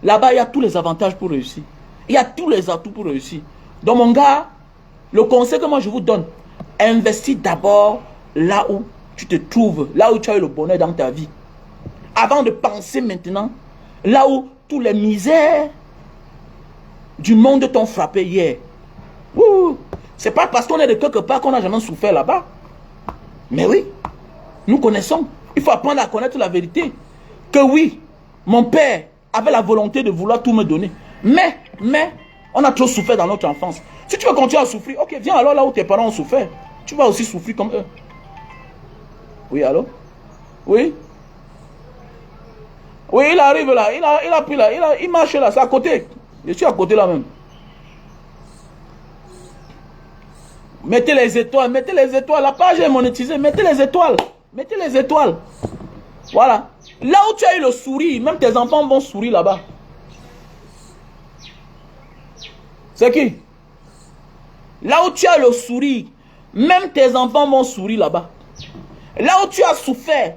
A: Là-bas, il y a tous les avantages pour réussir. Il y a tous les atouts pour réussir. Donc mon gars, le conseil que moi je vous donne, investis d'abord là où tu te trouves, là où tu as eu le bonheur dans ta vie. Avant de penser maintenant, là où tous les misères du monde t'ont frappé hier. C'est pas parce qu'on est de quelque part qu'on n'a jamais souffert là-bas. Mais oui, nous connaissons. Il faut apprendre à connaître la vérité. Que oui, mon père avait la volonté de vouloir tout me donner. Mais, On a trop souffert dans notre enfance. Si tu veux continuer à souffrir, ok, viens alors là où tes parents ont souffert. Tu vas aussi souffrir comme eux. Oui, allô? Oui? Oui, il arrive là. Il a pris là. Il marche là. C'est à côté. Je suis à côté là même. Mettez les étoiles. Mettez les étoiles. La page est monétisée. Mettez les étoiles. Mettez les étoiles. Voilà. Là où tu as eu le sourire, même tes enfants vont sourire là-bas. C'est qui? Là où tu as le sourire, même tes enfants vont sourire là-bas. Là où tu as souffert,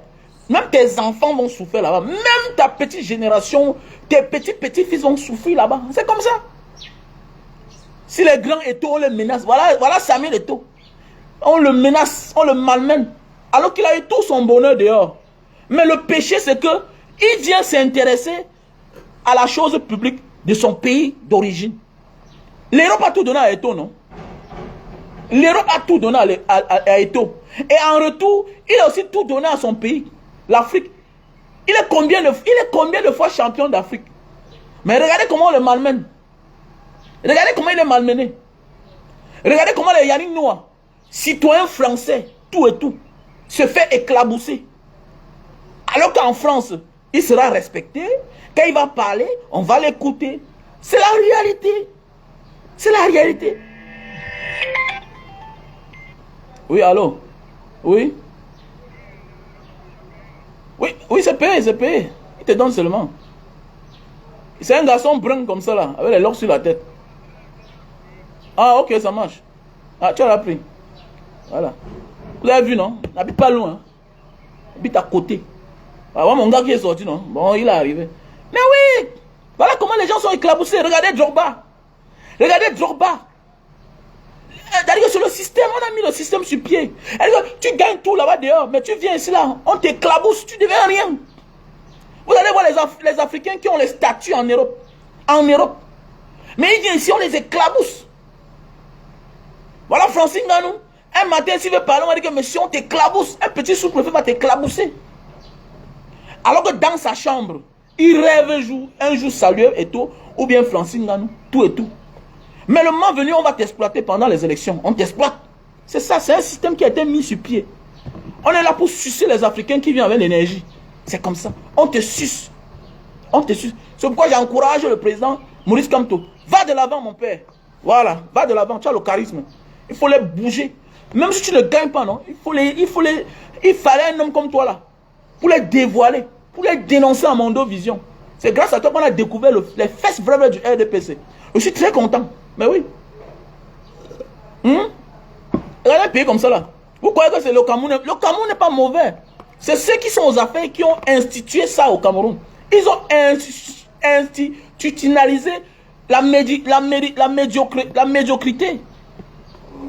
A: même tes enfants vont souffrir là-bas. Même ta petite génération, tes petits-fils vont souffrir là-bas. C'est comme ça. Si les grands Eto'o, on les menace. Voilà Samuel Eto'o. On le menace, on le malmène. Alors qu'il a eu tout son bonheur dehors. Mais le péché, c'est que il vient s'intéresser à la chose publique de son pays d'origine. L'Europe a tout donné à Eto'o, non? L'Europe a tout donné à Eto'o. Et en retour, il a aussi tout donné à son pays, l'Afrique. Il est combien de fois champion d'Afrique? Mais regardez comment on le malmène. Regardez comment il est malmené. Regardez comment les Yannick Noah, citoyen français, tout et tout, se fait éclabousser. Alors qu'en France, il sera respecté. Quand il va parler, on va l'écouter. C'est la réalité. C'est la réalité. Oui, allô? Oui? Oui, c'est payé, c'est payé. Il te donne seulement. C'est un garçon brun comme ça là, avec les locks sur la tête. Ah, ok, ça marche. Ah, tu as appris. Voilà. Vous avez vu, non? Il n'habite pas loin. Il habite à côté. Ah, ouais, mon gars qui est sorti, non? Bon, il est arrivé. Mais oui! Voilà comment les gens sont éclaboussés. Regardez Drogba. Regardez Drogba. C'est-à-dire que sur le système, on a mis le système sur pied. Tu gagnes tout là-bas dehors, mais tu viens ici là, on t'éclabousse, tu deviens rien. Vous allez voir les Africains qui ont les statuts en Europe. En Europe. Mais ils viennent ici, on les éclabousse. Voilà Francine Ganou. Un matin, s'il veut parler, on va dire que monsieur, on t'éclabousse. Un petit sous-préfet va t'éclabousser. Alors que dans sa chambre, il rêve un jour saluer et tout, ou bien Francine Ganou, tout et tout. Mais le moment venu, on va t'exploiter pendant les élections. On t'exploite. C'est ça, c'est un système qui a été mis sur pied. On est là pour sucer les Africains qui viennent avec l'énergie. C'est comme ça. On te suce. On te suce. C'est pourquoi j'encourage le président Maurice Kamto. Va de l'avant, mon père. Voilà, va de l'avant. Tu as le charisme. Il faut les bouger. Même si tu ne gagnes pas, non. Il fallait un homme comme toi là. Pour les dévoiler. Pour les dénoncer à Mondo Vision. C'est grâce à toi qu'on a découvert les fesses vraies du RDPC. Je suis très content. Mais oui. Regardez un pays comme ça là. Vous croyez que c'est le Cameroun? Le Cameroun n'est pas mauvais. C'est ceux qui sont aux affaires qui ont institué ça au Cameroun. Ils ont institutionnalisé la médiocrité.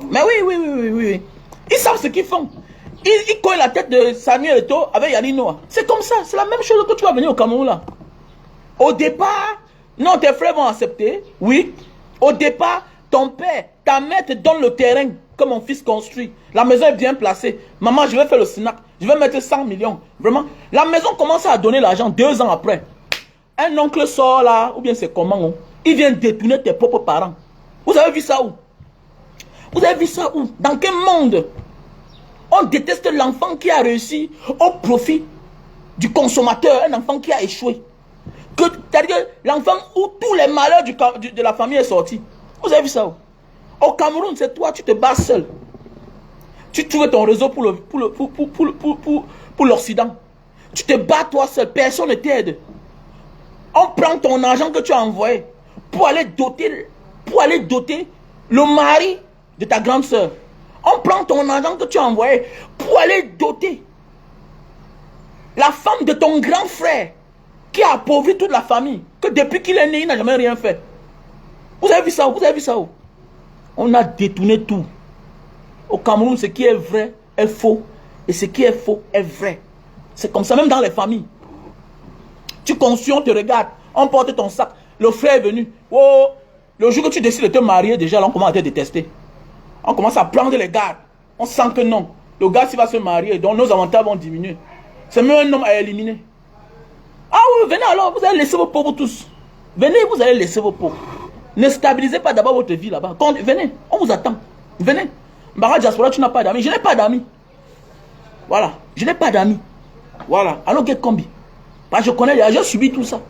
A: Mais oui. Ils savent ce qu'ils font. Ils cognent la tête de Samuel Eto'o avec Yannick Noah. C'est comme ça. C'est la même chose que tu vas venir au Cameroun là. Au départ, non, tes frères vont accepter. Oui. Au départ, ton père, ta mère te donne le terrain que mon fils construit. La maison est bien placée. Maman, je vais faire le SNAC. Je vais mettre 100 millions. Vraiment. La maison commence à donner l'argent 2 ans après. Un oncle sort là, ou bien c'est comment? Il vient détourner tes propres parents. Vous avez vu ça où? Vous avez vu ça où? Dans quel monde? On déteste l'enfant qui a réussi au profit du consommateur. Un enfant qui a échoué. C'est-à-dire l'enfant où tous les malheurs de la famille est sorti. Vous avez vu ça où? Au Cameroun, c'est toi, tu te bats seul. Tu trouves ton réseau pour l'Occident. Tu te bats toi seul, personne ne t'aide. On prend ton argent que tu as envoyé pour aller doter le mari de ta grande soeur. On prend ton argent que tu as envoyé pour aller doter la femme de ton grand frère qui a appauvri toute la famille. Que depuis qu'il est né, il n'a jamais rien fait. Vous avez vu ça où? Vous avez vu ça où? On a détourné tout. Au Cameroun, ce qui est vrai est faux. Et ce qui est faux est vrai. C'est comme ça, même dans les familles. Tu construis, on te regarde. On porte ton sac. Le frère est venu. Oh, le jour que tu décides de te marier, déjà, là, on commence à te détester. On commence à prendre les gardes. On sent que non. Le gars, s'il va se marier, donc nos avantages vont diminuer. C'est même un homme à éliminer. Ah oui, venez alors, vous allez laisser vos pauvres tous. Venez, vous allez laisser vos pauvres. Ne stabilisez pas d'abord votre vie là-bas. Venez, on vous attend. Venez. Mbara Diaspora, tu n'as pas d'amis. Je n'ai pas d'amis. Voilà. Je n'ai pas d'amis. Voilà. Alors que combi. Parce que je connais, j'ai subi tout ça.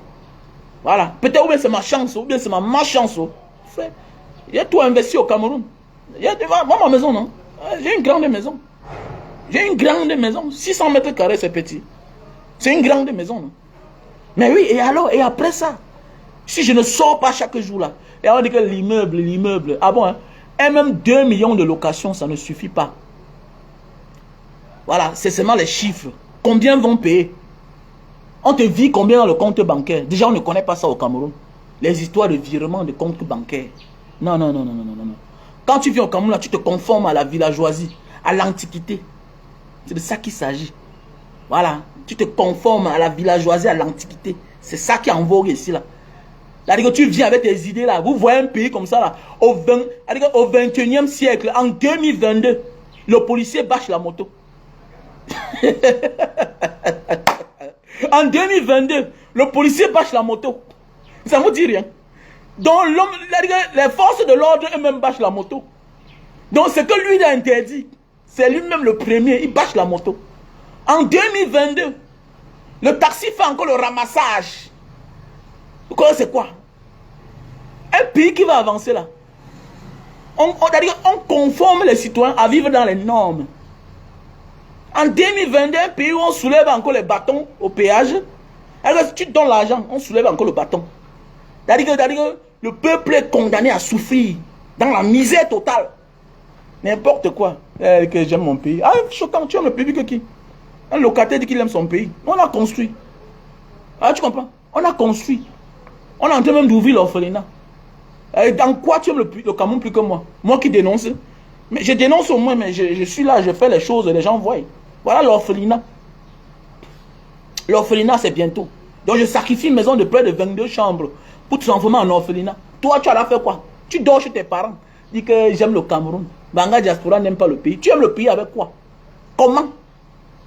A: Voilà. Peut-être ou bien c'est ma chance, ou bien c'est ma malchance. Frère, j'ai tout investi au Cameroun. Moi, ma maison, non. J'ai une grande maison. J'ai une grande maison. 600 mètres carrés, c'est petit. C'est une grande maison. Non? Mais oui, et alors, et après ça, si je ne sors pas chaque jour là, et on dit que l'immeuble, ah bon, hein, et même 2 millions de locations, ça ne suffit pas. Voilà, c'est seulement les chiffres. Combien vont payer? On te vit combien dans le compte bancaire? Déjà, on ne connaît pas ça au Cameroun. Les histoires de virement de compte bancaire. Non, non, non, non, non, non, non. Quand tu vis au Cameroun, là, tu te conformes à la villageoisie, à l'antiquité. C'est de ça qu'il s'agit. Voilà. Tu te conformes à la villageoisie, à l'antiquité. C'est ça qui est en vogue ici, là. C'est-à-dire que tu viens avec tes idées, là. Vous voyez un pays comme ça, là. Au 21e siècle, en 2022, le policier bâche la moto. En 2022, le policier bâche la moto. Ça ne vous dit rien. Donc, les forces de l'ordre eux-mêmes bâchent la moto. Donc, ce que lui a interdit, c'est lui-même le premier, il bâche la moto. En 2022, le taxi fait encore le ramassage. Vous connaissez quoi? Un pays qui va avancer là. On conforme les citoyens à vivre dans les normes. En 2022, un pays où on soulève encore les bâtons au péage. Alors, si tu donnes l'argent, on soulève encore le bâton. C'est-à-dire que le peuple est condamné à souffrir dans la misère totale. N'importe quoi. Que j'aime mon pays. Ah, choquant, tu aimes le pays que qui? Un locataire dit qu'il aime son pays. On a construit. Ah, tu comprends? On a construit. On est en train même d'ouvrir l'orphelinat. Dans quoi tu aimes le Cameroun plus que moi? Moi qui dénonce. Mais je dénonce au moins, mais je suis là, je fais les choses, les gens voient. Voilà l'orphelinat. L'orphelinat, c'est bientôt. Donc je sacrifie une maison de près de 22 chambres pour te transformer en orphelinat. Toi, tu as fait quoi? Tu dors chez tes parents. Dis que j'aime le Cameroun. Banga Diaspora n'aime pas le pays. Tu aimes le pays avec quoi? Comment?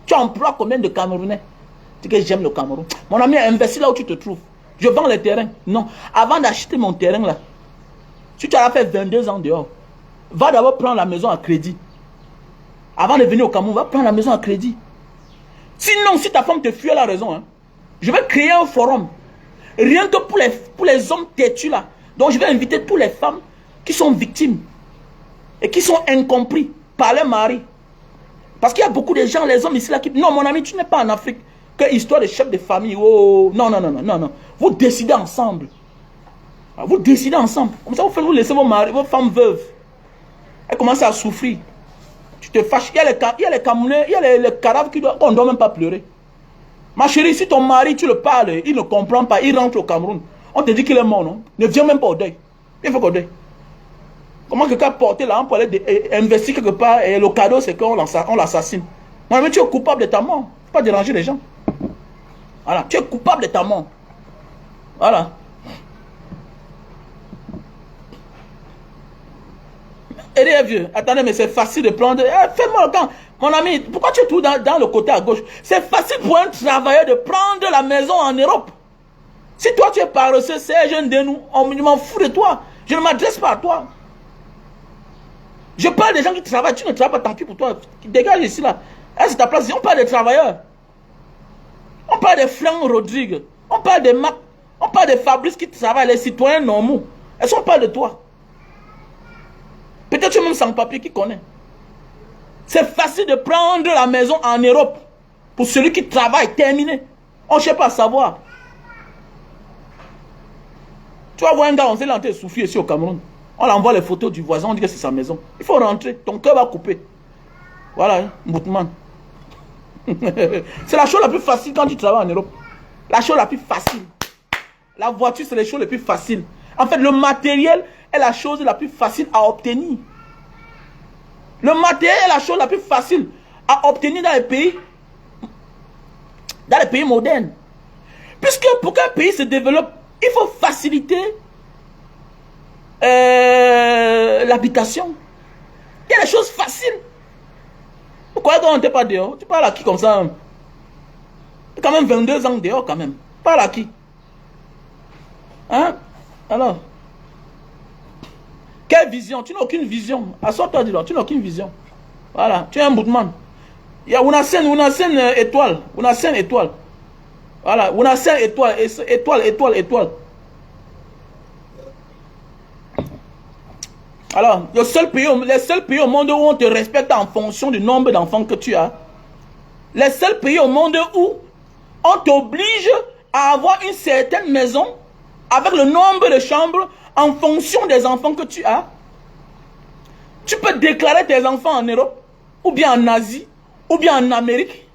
A: Tu emploies combien de Camerounais? Dis que j'aime le Cameroun. Mon ami, investis là où tu te trouves. Je vends les terrains. Non. Avant d'acheter mon terrain là, si tu as fait 22 ans dehors, va d'abord prendre la maison à crédit. Avant de venir au Cameroun, va prendre la maison à crédit. Sinon, si ta femme te fuit, elle a raison. Hein. Je vais créer un forum. Rien que pour les hommes têtus là. Donc je vais inviter toutes les femmes qui sont victimes et qui sont incompris par leur mari. Parce qu'il y a beaucoup de gens, les hommes ici là qui... Non, mon ami, tu n'es pas en Afrique. Que histoire de chef de famille. Oh, non, non, non, non, non, non. Vous décidez ensemble. Vous décidez ensemble. Comme ça, vous laissez vos maris, vos femmes veuves. Elles commencent à souffrir. Tu te fâches. Il y a les Camerounais, il y a les cadavres qu'on ne doit même pas pleurer. Ma chérie, si ton mari, tu le parles, il ne comprend pas, il rentre au Cameroun. On te dit qu'il est mort, non? Ne viens même pas au deuil. Il faut qu'au deuil. Comment quelqu'un porter l'arme pour aller investir quelque part et le cadeau, c'est qu'on l'assassine. Non, mais tu es coupable de ta mort. Il ne faut pas déranger les gens. Voilà, tu es coupable de ta mort. Voilà. Et les vieux, attendez, mais c'est facile de prendre. Fais-moi le temps. Mon ami, pourquoi tu es tout dans le côté à gauche? C'est facile pour un travailleur de prendre la maison en Europe. Si toi tu es paresseux, c'est jeune de nous, on m'en fout de toi. Je ne m'adresse pas à toi. Je parle des gens qui travaillent, tu ne travailles pas, tant pis pour toi. Dégage ici là. C'est ta place. On parle des travailleurs. On parle des Franck Rodrigue. On parle des Mac. On parle des Fabrice qui travaillent, les citoyens normaux. Est-ce qu'on parle de toi? Peut-être tu es même sans papier qui connaît. C'est facile de prendre la maison en Europe. Pour celui qui travaille, terminé. On ne cherche pas à savoir. Tu vas voir un gars, on s'est lancé souffrir ici au Cameroun. On envoie les photos du voisin, on dit que c'est sa maison. Il faut rentrer, ton cœur va couper. Voilà, hein, Moutman. C'est la chose la plus facile quand tu travailles en Europe. La chose la plus facile. La voiture, c'est la chose la plus facile. En fait, le matériel est la chose la plus facile à obtenir. Le matériel est la chose la plus facile à obtenir dans les pays modernes. Puisque pour qu'un pays se développe, il faut faciliter l'habitation. Il y a des choses faciles. Pourquoi on n'était pas dehors? Tu parles à qui comme ça? Quand même 22 ans dehors quand même. Tu parles à qui? Hein? Alors, Quelle vision? Tu n'as aucune vision. Assois-toi, dis-donc, tu n'as aucune vision. Voilà, tu es un boutman. Il y a Ounassène étoile. Ounassène étoile. Voilà, Ounassène étoile, étoile. Alors, les seuls pays au monde où on te respecte en fonction du nombre d'enfants que tu as. Les seuls pays au monde où on t'oblige à avoir une certaine maison avec le nombre de chambres en fonction des enfants que tu as. Tu peux déclarer tes enfants en Europe, ou bien en Asie, ou bien en Amérique.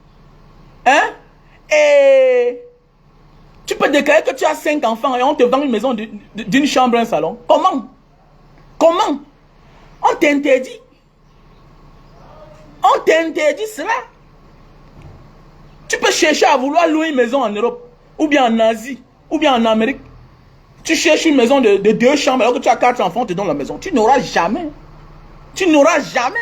A: Hein? Et tu peux déclarer que tu as 5 enfants et on te vend une maison d'une chambre et un salon. Comment? Comment? On t'interdit. On t'interdit cela. Tu peux chercher à vouloir louer une maison en Europe, ou bien en Asie, ou bien en Amérique. Tu cherches une maison de 2 chambres alors que tu as 4 enfants, on te donne la maison. Tu n'auras jamais. Tu n'auras jamais.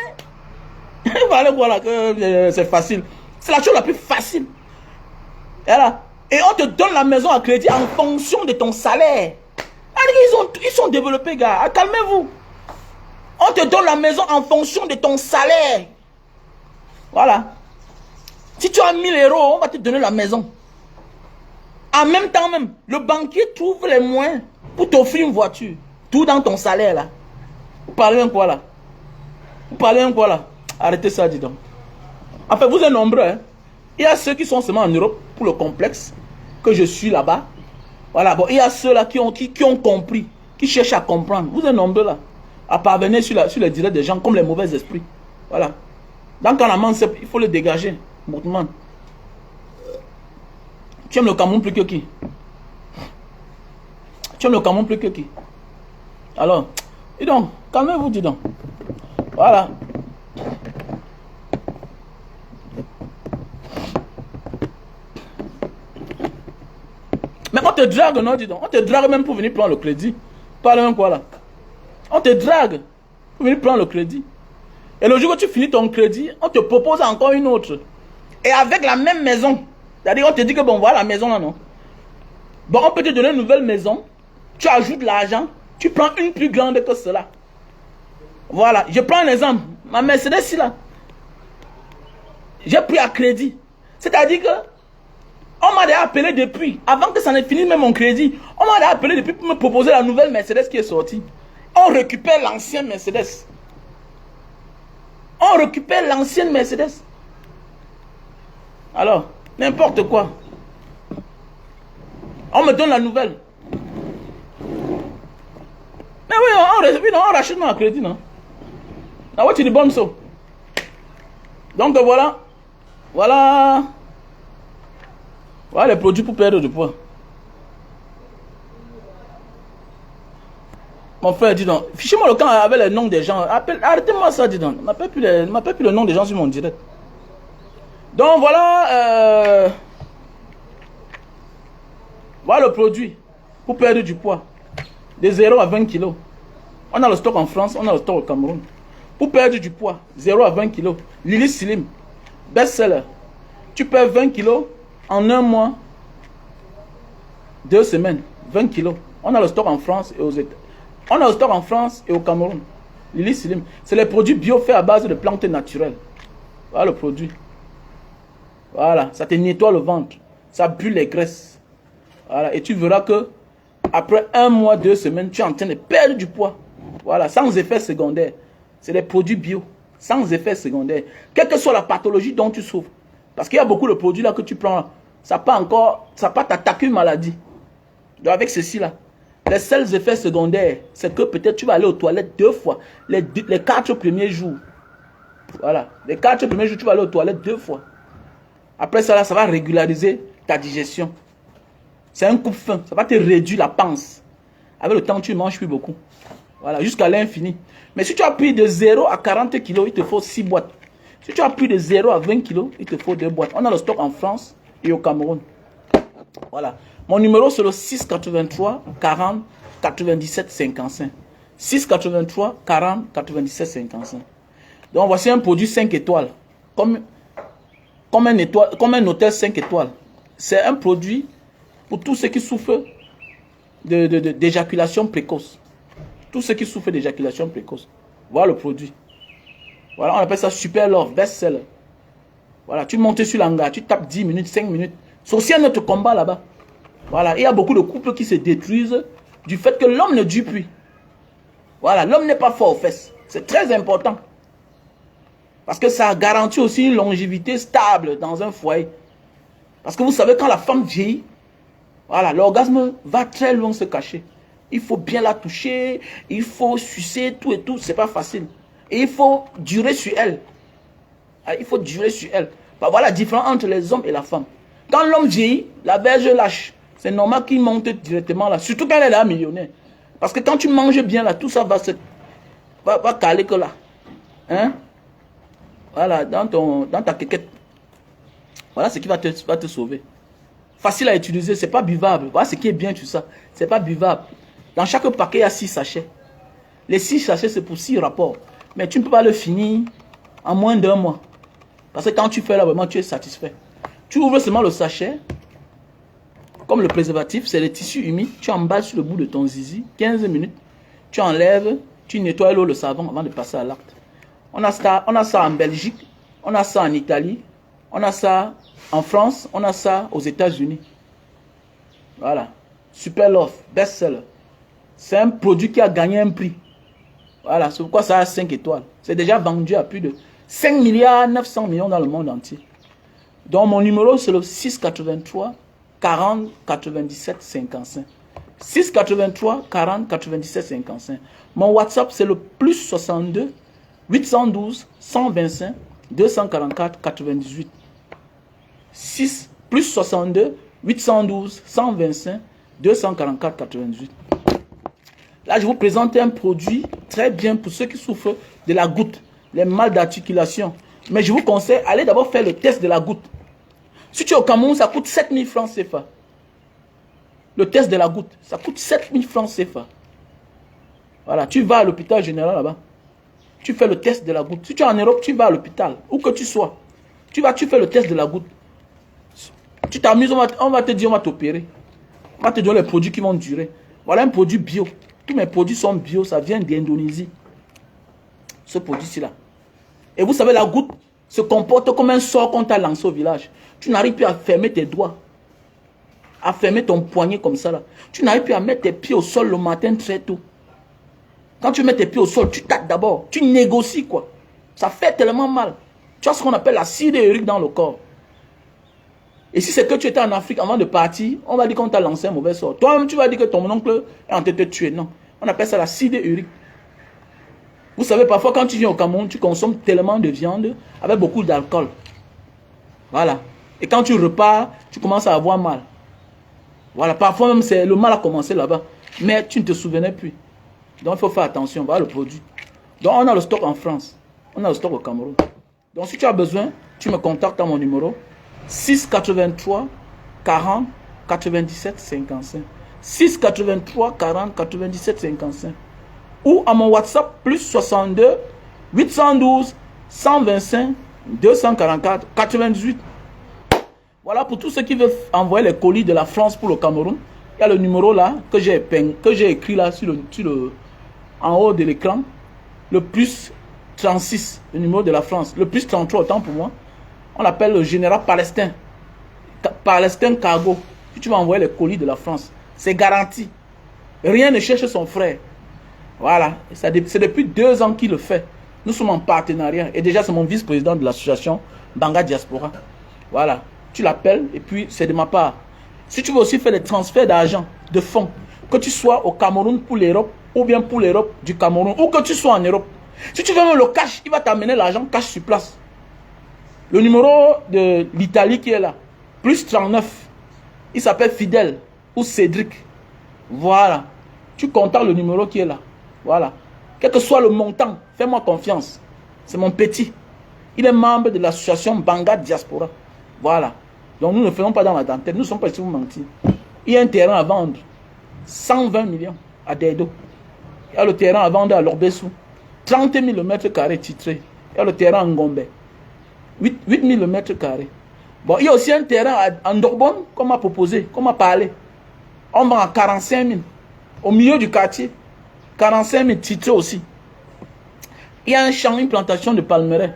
A: Voilà que c'est facile. C'est la chose la plus facile. Voilà. Et on te donne la maison à crédit en fonction de ton salaire. Ils sont développés, gars. Ah, calmez-vous. On te donne la maison en fonction de ton salaire. Voilà. Si tu as 1000 euros, on va te donner la maison. En même temps même, le banquier trouve les moyens pour t'offrir une voiture. Tout dans ton salaire là. Vous parlez un quoi là? Vous parlez un quoi là? Arrêtez ça, dis donc. Enfin, vous êtes nombreux. Hein? Il y a ceux qui sont seulement en Europe pour le complexe, que je suis là-bas. Voilà, bon, il y a ceux là qui ont compris, qui cherchent à comprendre. Vous êtes nombreux là, à parvenir sur les directs des gens comme les mauvais esprits. Voilà. Donc, quand la main, il faut le dégager. Moutman. Tu aimes le Cameroun plus que qui? Tu aimes le Cameroun plus que qui? Alors, dis donc, calmez-vous, dis donc. Voilà. Mais on te drague, non, dis donc. On te drague même pour venir prendre le crédit. Parle même quoi là? On te drague pour venir prendre le crédit. Et le jour où tu finis ton crédit, on te propose encore une autre. Et avec la même maison. C'est-à-dire, on te dit que bon, voilà la maison là, non? Bon, on peut te donner une nouvelle maison. Tu ajoutes l'argent. Tu prends une plus grande que cela. Voilà. Je prends un exemple. Ma Mercedes, ici là. J'ai pris à crédit. C'est-à-dire que on m'a déjà appelé depuis, avant que ça n'ait fini même mon crédit, on m'a déjà appelé depuis pour me proposer la nouvelle Mercedes qui est sortie. On récupère l'ancienne Mercedes. On récupère l'ancienne Mercedes. Alors, n'importe quoi. On me donne la nouvelle. Mais oui, on rachète mon crédit, non? Ah ouais, tu dis bon, ça. Donc voilà. Voilà les produits pour perdre du poids. Mon frère, dis donc, fichez-moi le camp avec les noms des gens. Arrêtez-moi ça, dis donc. Ne m'appelle plus le nom des gens sur mon direct. Donc voilà. Voilà le produit pour perdre du poids. De 0 à 20 kilos. On a le stock en France, on a le stock au Cameroun. Pour perdre du poids, 0 à 20 kilos. Lily Slim, best-seller. Tu perds 20 kilos en un mois, 2 semaines, 20 kilos. On a le stock en France et aux États. On a le stock en France et au Cameroun. Lily Slim, c'est les produits bio faits à base de plantes naturelles. Voilà le produit. Voilà, ça te nettoie le ventre. Ça brûle les graisses. Voilà, et tu verras que après un mois, 2 semaines, tu es en train de perdre du poids. Voilà, sans effet secondaire. C'est des produits bio, sans effet secondaire. Quelle que soit la pathologie dont tu souffres. Parce qu'il y a beaucoup de produits là que tu prends là. Ça peut t'attaquer une maladie. Donc avec ceci là, les seuls effets secondaires, c'est que peut-être tu vas aller aux toilettes 2 fois. Les 4 premiers jours. Voilà, les 4 premiers jours, tu vas aller aux toilettes 2 fois. Après ça là, ça va régulariser ta digestion. C'est un coupe-faim, ça va te réduire la panse. Avec le temps, tu ne manges plus beaucoup. Voilà, jusqu'à l'infini. Mais si tu as pris de 0 à 40 kilos, il te faut 6 boîtes. Si tu as pris de 0 à 20 kilos, il te faut 2 boîtes. On a le stock en France et au Cameroun. Voilà. Mon numéro, c'est le 683 40 97 55. 683 40 97 55. Donc, voici un produit 5 étoiles. Comme un hôtel 5 étoiles. C'est un produit pour tous ceux qui souffrent d'éjaculation précoce. Tous ceux qui souffrent d'éjaculation précoce. Voilà le produit. Voilà, on appelle ça Super Love, best-seller. Voilà, tu montes sur l'hangar, tu tapes 10 minutes, 5 minutes. C'est aussi un autre combat là-bas. Voilà, il y a beaucoup de couples qui se détruisent du fait que l'homme ne dure plus. Voilà, l'homme n'est pas fort aux fesses. C'est très important. Parce que ça garantit aussi une longévité stable dans un foyer. Parce que vous savez, quand la femme vieillit, voilà, l'orgasme va très loin se cacher. Il faut bien la toucher, il faut sucer tout et tout, c'est pas facile. Et il faut durer sur elle. Il faut durer sur elle. Bah, voilà la différence entre les hommes et la femme. Quand l'homme vieillit, la berge lâche. C'est normal qu'il monte directement là. Surtout quand elle est là millionnaire. Parce que quand tu manges bien là, tout ça va caler que là. Hein? Voilà, dans ta quéquette. Voilà ce qui va te sauver. Facile à utiliser, c'est pas buvable. Voilà ce qui est bien tout ça. C'est pas buvable. Dans chaque paquet, il y a 6 sachets. Les 6 sachets, c'est pour 6 rapports. Mais tu ne peux pas le finir en moins d'1 mois. Parce que quand tu fais là, vraiment, tu es satisfait. Tu ouvres seulement le sachet. Comme le préservatif, c'est le tissu humide. Tu emballes sur le bout de ton zizi. 15 minutes. Tu enlèves. Tu nettoies l'eau, le savon avant de passer à l'acte. On a ça en Belgique. On a ça en Italie. On a ça en France. On a ça aux États-Unis. Voilà. Super Love. Best-seller. C'est un produit qui a gagné un prix. Voilà. C'est pourquoi ça a 5 étoiles. C'est déjà vendu à plus de 5 milliards 900 millions dans le monde entier. Donc mon numéro c'est le 683 40 97 55. 683 40 97 55. Mon WhatsApp c'est le plus 62 812 125 244 98. 6 plus 62 812 125 244 98. Là je vous présente un produit très bien pour ceux qui souffrent de la goutte, les mal d'articulation. Mais je vous conseille, allez d'abord faire le test de la goutte. Si tu es au Cameroun, ça coûte 7000 francs CFA. Le test de la goutte, ça coûte 7000 francs CFA. Voilà, tu vas à l'hôpital général là-bas. Tu fais le test de la goutte. Si tu es en Europe, tu vas à l'hôpital, où que tu sois. Tu fais le test de la goutte. Tu t'amuses, on va te dire, on va t'opérer. On va te donner les produits qui vont durer. Voilà un produit bio. Tous mes produits sont bio, ça vient d'Indonésie. Ce produit-ci là. Et vous savez, la goutte se comporte comme un sort qu'on t'a lancé au village. Tu n'arrives plus à fermer tes doigts. À fermer ton poignet comme ça là. Tu n'arrives plus à mettre tes pieds au sol le matin très tôt. Quand tu mets tes pieds au sol, tu tâtes d'abord. Tu négocies quoi. Ça fait tellement mal. Tu as ce qu'on appelle l'acide urique dans le corps. Et si c'est que tu étais en Afrique avant de partir, on va dire qu'on t'a lancé un mauvais sort. Toi-même, tu vas dire que ton oncle est en train de te tuer. Non. On appelle ça l'acide urique. Vous savez, parfois, quand tu viens au Cameroun, tu consommes tellement de viande avec beaucoup d'alcool. Voilà. Et quand tu repars, tu commences à avoir mal. Voilà. Parfois même, le mal a commencé là-bas. Mais tu ne te souvenais plus. Donc, il faut faire attention. Voilà le produit. Donc, on a le stock en France. On a le stock au Cameroun. Donc, si tu as besoin, tu me contactes à mon numéro 683 40 97 55. 683 40 97 55. Ou à mon WhatsApp plus 62 812 125 244 98. Voilà pour tous ceux qui veulent envoyer les colis de la France pour le Cameroun. Il y a le numéro là que j'ai écrit là en haut de l'écran. Le plus 36, le numéro de la France. Le plus 33, autant pour moi. On l'appelle le général Palestin. Palestin Cargo. Si tu vas envoyer les colis de la France, c'est garanti. Rien ne cherche son frère. Voilà. C'est depuis 2 ans qu'il le fait. Nous sommes en partenariat. Et déjà, c'est mon vice-président de l'association Banga Diaspora. Voilà. Tu l'appelles et puis c'est de ma part. Si tu veux aussi faire des transferts d'argent, de fonds, que tu sois au Cameroun pour l'Europe ou bien pour l'Europe du Cameroun ou que tu sois en Europe. Si tu veux même le cash, il va t'amener l'argent cash sur place. Le numéro de l'Italie qui est là, plus 39, il s'appelle Fidèle ou Cédric. Voilà. Tu contactes le numéro qui est là. Voilà. Quel que soit le montant, fais-moi confiance. C'est mon petit. Il est membre de l'association Banga Diaspora. Voilà. Donc nous ne faisons pas dans la dentelle. Nous ne sommes pas ici pour mentir. Il y a un terrain à vendre. 120 millions à Dedo. Il y a le terrain à vendre à Lorbessou. 30 000 mètres carrés titrés. Il y a le terrain à Ngombe. 8 000 mètres carrés. Bon, il y a aussi un terrain à Ndorbonne qu'on m'a proposé, qu'on m'a parlé. On vend à 45 000. Au milieu du quartier. 45 000 titrés aussi. Il y a un champ, une plantation de palmeraie.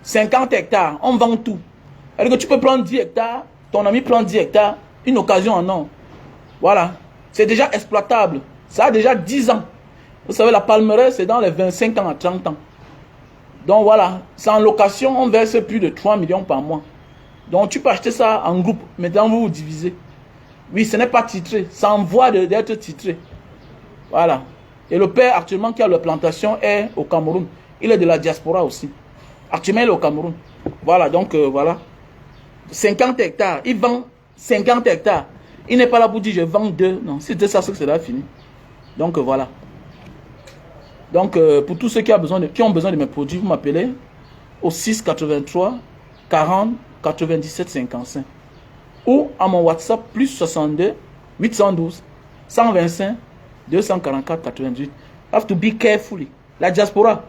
A: 50 hectares, on vend tout. Alors que tu peux prendre 10 hectares, ton ami prend 10 hectares, une occasion en or. Voilà. C'est déjà exploitable. Ça a déjà 10 ans. Vous savez, la palmeraie, c'est dans les 25 ans à 30 ans. Donc voilà, c'est en location, on verse plus de 3 millions par mois. Donc tu peux acheter ça en groupe. Maintenant, vous vous divisez. Oui, ce n'est pas titré. Ça envoie d'être titré. Voilà. Et le père, actuellement, qui a la plantation, est au Cameroun. Il est de la diaspora aussi. Actuellement, il est au Cameroun. Voilà, donc voilà. 50 hectares. Il vend 50 hectares. Il n'est pas là pour dire je vends 2. Non, si c'est ça, c'est que c'est là fini. Donc voilà. Donc pour tous ceux qui ont besoin de mes produits, vous m'appelez au 6 83 40 97 55. Ou à mon WhatsApp plus 62 812 125 244 88. Have to be careful. La diaspora,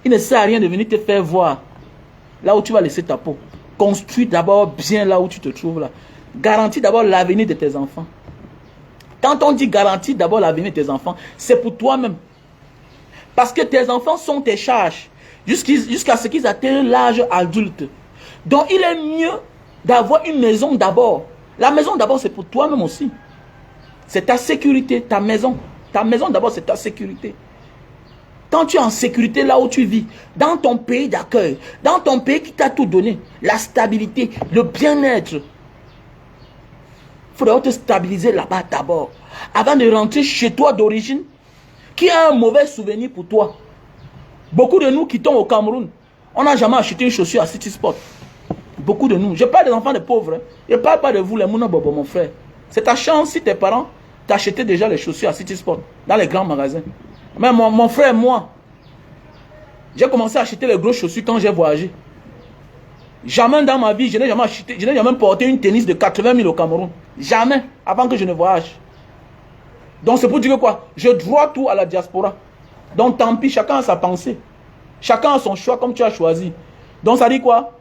A: il ne sert à rien de venir te faire voir là où tu vas laisser ta peau. Construis d'abord bien là où tu te trouves là. Garantis d'abord l'avenir de tes enfants. Quand on dit garantis d'abord l'avenir de tes enfants, c'est pour toi-même. Parce que tes enfants sont tes charges jusqu'à ce qu'ils atteignent l'âge adulte. Donc il est mieux d'avoir une maison d'abord. La maison d'abord, c'est pour toi-même aussi. C'est ta sécurité, ta maison. Ta maison d'abord, c'est ta sécurité. Quand tu es en sécurité là où tu vis, dans ton pays d'accueil, dans ton pays qui t'a tout donné, la stabilité, le bien-être, il faudra te stabiliser là-bas d'abord, avant de rentrer chez toi d'origine, qui a un mauvais souvenir pour toi. Beaucoup de nous qui quittons au Cameroun, on n'a jamais acheté une chaussure à City Sport. Beaucoup de nous. Je parle des enfants de pauvres. Hein. Je ne parle pas de vous, les Mouna Bobo, mon frère. C'est ta chance si tes parents t'achetaient déjà les chaussures à City Sport, dans les grands magasins. Mais mon frère, moi, j'ai commencé à acheter les grosses chaussures quand j'ai voyagé. Jamais dans ma vie, je n'ai jamais acheté, je n'ai jamais porté une tennis de 80 000 au Cameroun. Jamais, avant que je ne voyage. Donc c'est pour dire que quoi? Je dois tout à la diaspora. Donc tant pis, chacun a sa pensée. Chacun a son choix comme tu as choisi. Donc ça dit quoi?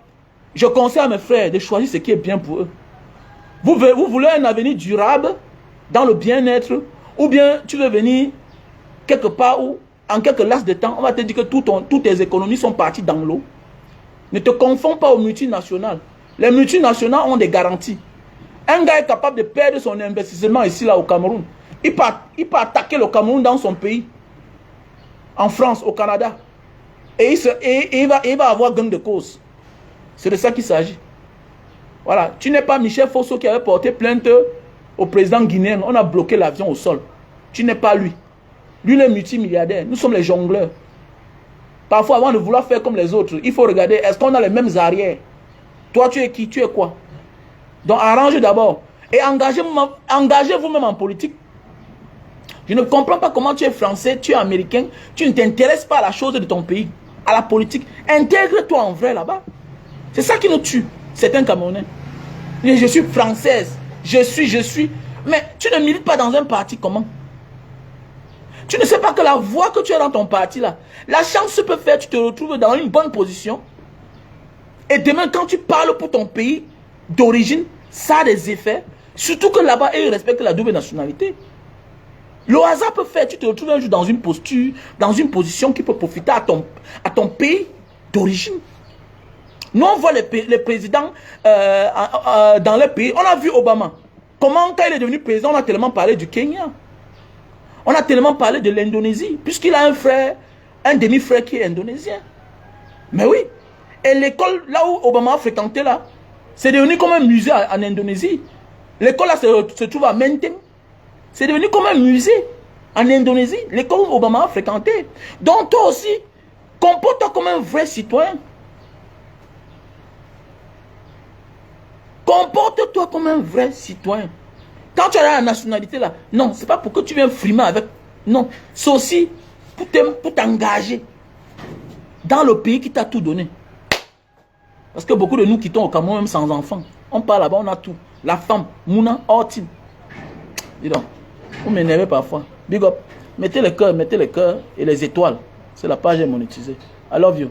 A: Je conseille à mes frères de choisir ce qui est bien pour eux. Vous voulez un avenir durable dans le bien-être, ou bien tu veux venir quelque part où, en quelques laps de temps, on va te dire que toutes tes économies sont parties dans l'eau. Ne te confonds pas aux multinationales. Les multinationales ont des garanties. Un gars est capable de perdre son investissement ici, là, au Cameroun. Il peut attaquer le Cameroun dans son pays. En France, au Canada. Et il va avoir gain de cause. C'est de ça qu'il s'agit. Voilà. Tu n'es pas Michel Fosso qui avait porté plainte au président guinéen. On a bloqué l'avion au sol. Tu n'es pas lui. Lui, il est multimilliardaire. Nous sommes les jongleurs. Parfois, avant de vouloir faire comme les autres, il faut regarder, est-ce qu'on a les mêmes arrières? Toi, tu es qui? Tu es quoi? Donc, arrangez d'abord. Et engagez vous-même en politique. Je ne comprends pas comment tu es français, tu es américain, tu ne t'intéresses pas à la chose de ton pays, à la politique. Intègre-toi en vrai là-bas. C'est ça qui nous tue, certains Camerounais. Je suis française, je suis. Mais tu ne milites pas dans un parti, comment? Tu ne sais pas que la voix que tu as dans ton parti là, la chance peut faire, tu te retrouves dans une bonne position. Et demain, quand tu parles pour ton pays d'origine, ça a des effets. Surtout que là-bas, ils respectent la double nationalité. Le hasard peut faire, tu te retrouves un jour dans une posture, dans une position qui peut profiter à ton pays d'origine. Nous, on voit les présidents dans les pays. On a vu Obama. Comment, quand il est devenu président, on a tellement parlé du Kenya. On a tellement parlé de l'Indonésie, puisqu'il a un frère, un demi-frère qui est indonésien. Mais oui. Et l'école, là où Obama a fréquenté, là, c'est devenu comme un musée en Indonésie. L'école, là, se trouve à Menteng. C'est devenu comme un musée en Indonésie. L'école où Obama a fréquenté. Donc, toi aussi, comporte-toi comme un vrai citoyen. Comporte-toi comme un vrai citoyen. Quand tu as la nationalité là, non, c'est pas pour que tu viennes frimer avec. Non, c'est aussi pour t'engager dans le pays qui t'a tout donné. Parce que beaucoup de nous quittons au Cameroun même sans enfants. On part là-bas, on a tout. La femme, Mouna, Hortine. Dis donc, vous m'énervez parfois. Big up. Mettez le cœur et les étoiles. C'est la page monétisée. I love you.